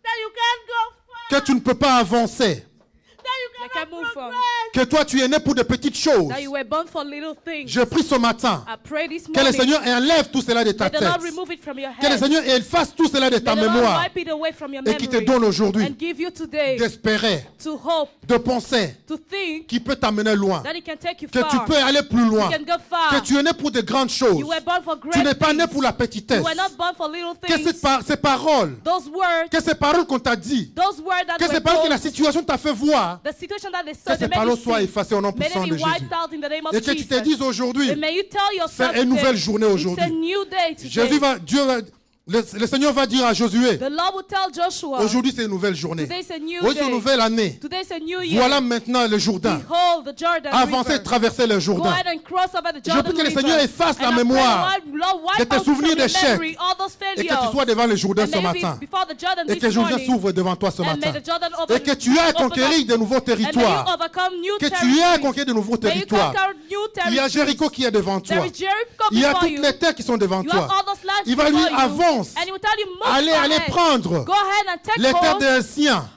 that you can't go far, que tu ne peux pas avancer, that you can't cannot move from. progress. que toi tu es né pour de petites choses. That you were born for little things. Je prie ce matin I pray this que le morning. Seigneur enlève tout cela de ta May the tête, Lord remove it from your que le head. Seigneur efface tout cela de ta May the Lord mémoire wipe it away from your et qui te memory donne aujourd'hui and give you today d'espérer, to hope, de penser, to think qui peut t'amener loin, that He can take you que tu far. peux aller plus loin, You can go far. que tu es né pour de grandes choses. You were born for Tu great n'es pas né things. pour la petitesse. You were not born for little Que things. ces paroles, Those words, que ces paroles qu'on t'a dit, those words that que were ces paroles que la told, situation t'a fait voir, the situation that they que saw, ces they made paroles you soient see. effacées au nom May puissant they de be Jésus. wiped out in the name of Et que tu te Jesus. dises aujourd'hui, And may you tell yourself c'est une today, nouvelle journée it's a aujourd'hui. new day Jésus today. le Seigneur va dire à Josué, The Lord will tell Joshua, aujourd'hui c'est une nouvelle journée. today is a new Aujourd'hui c'est une day. nouvelle année. Today is a new year. Voilà maintenant le Jourdain. Behold the Jordan Avancez et River. traversez le Go Jourdain. ahead and cross over the Je Jordan prie que le River. Seigneur efface la And I pray, mémoire Lord, wipe de tes out souvenirs from your d'échecs memory all those et que tu failures. sois devant le Jourdain And ce may you be matin. before the Jordan Et this que Jourdain morning. s'ouvre devant toi ce And may matin. the Jordan Et que tu aies open conquérir up. de nouveaux And may you territoires. overcome new Que tu aies territories. conquérir de nouveaux May you territoires. conquer new Il y a territories. Jéricho qui est devant There toi. is Jericho Il y a before toutes you. les terres qui sont devant You have toi. all those lands Il va lui before you. avance. And he will tell you, move Allez ahead. prendre Go ahead and take les terres hold des siens.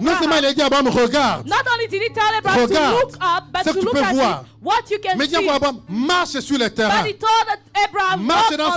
Non seulement il a dit à Abraham, regarde. Not only did he tell Abraham Regarde. to look up, but C'est que to tu look peux at voir. it, what you can Mais il dit see. à Abraham, marche sur le terrain. But he told Abraham, Marche walk dans on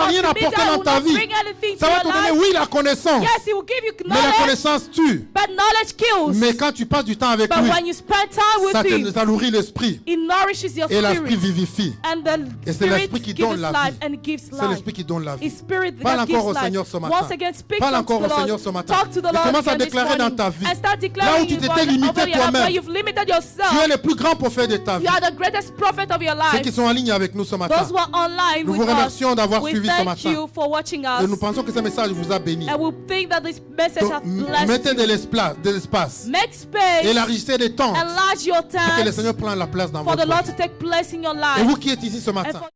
va rien proximity apporter dans will ta not vie. bring anything Ça to va te your donner, life. oui, la connaissance. Yes, He will give you Mais la knowledge, connaissance tue. but knowledge kills. Mais quand tu passes du temps avec But lui, when you spend time ça with Him, ça nourrit l'esprit. it nourishes your Et l'esprit spirit. vivifie. And the Et c'est Spirit l'esprit qui gives donne la life vie. and gives C'est life. l'esprit qui donne la vie. His Spirit Parle that gives encore au life. Seigneur ce matin. Once again, speak Parle unto encore the au Lord. Seigneur ce matin. Talk to the Et Lord commence à again this déclarer dans morning. ta vie. And start Là où declaring tu your t'étais word limité over your life, toi-même. where you've limited Tu es yourself. le plus grand prophète de ta vie. You are the greatest prophet of your Ceux life. qui sont en ligne avec nous ce matin. Those who are online Nous with vous remercions us, d'avoir we suivi ce thank matin. you for watching Et nous us. pensons que ce message vous a béni. And we think that this message Donc, has blessed mettez de you. l'espace. Make space. Élargissez les temps Enlarge your pour que le time Seigneur prenne la place dans for the votre Lord vie. to take place in your Et life. vous qui êtes ici ce And matin, for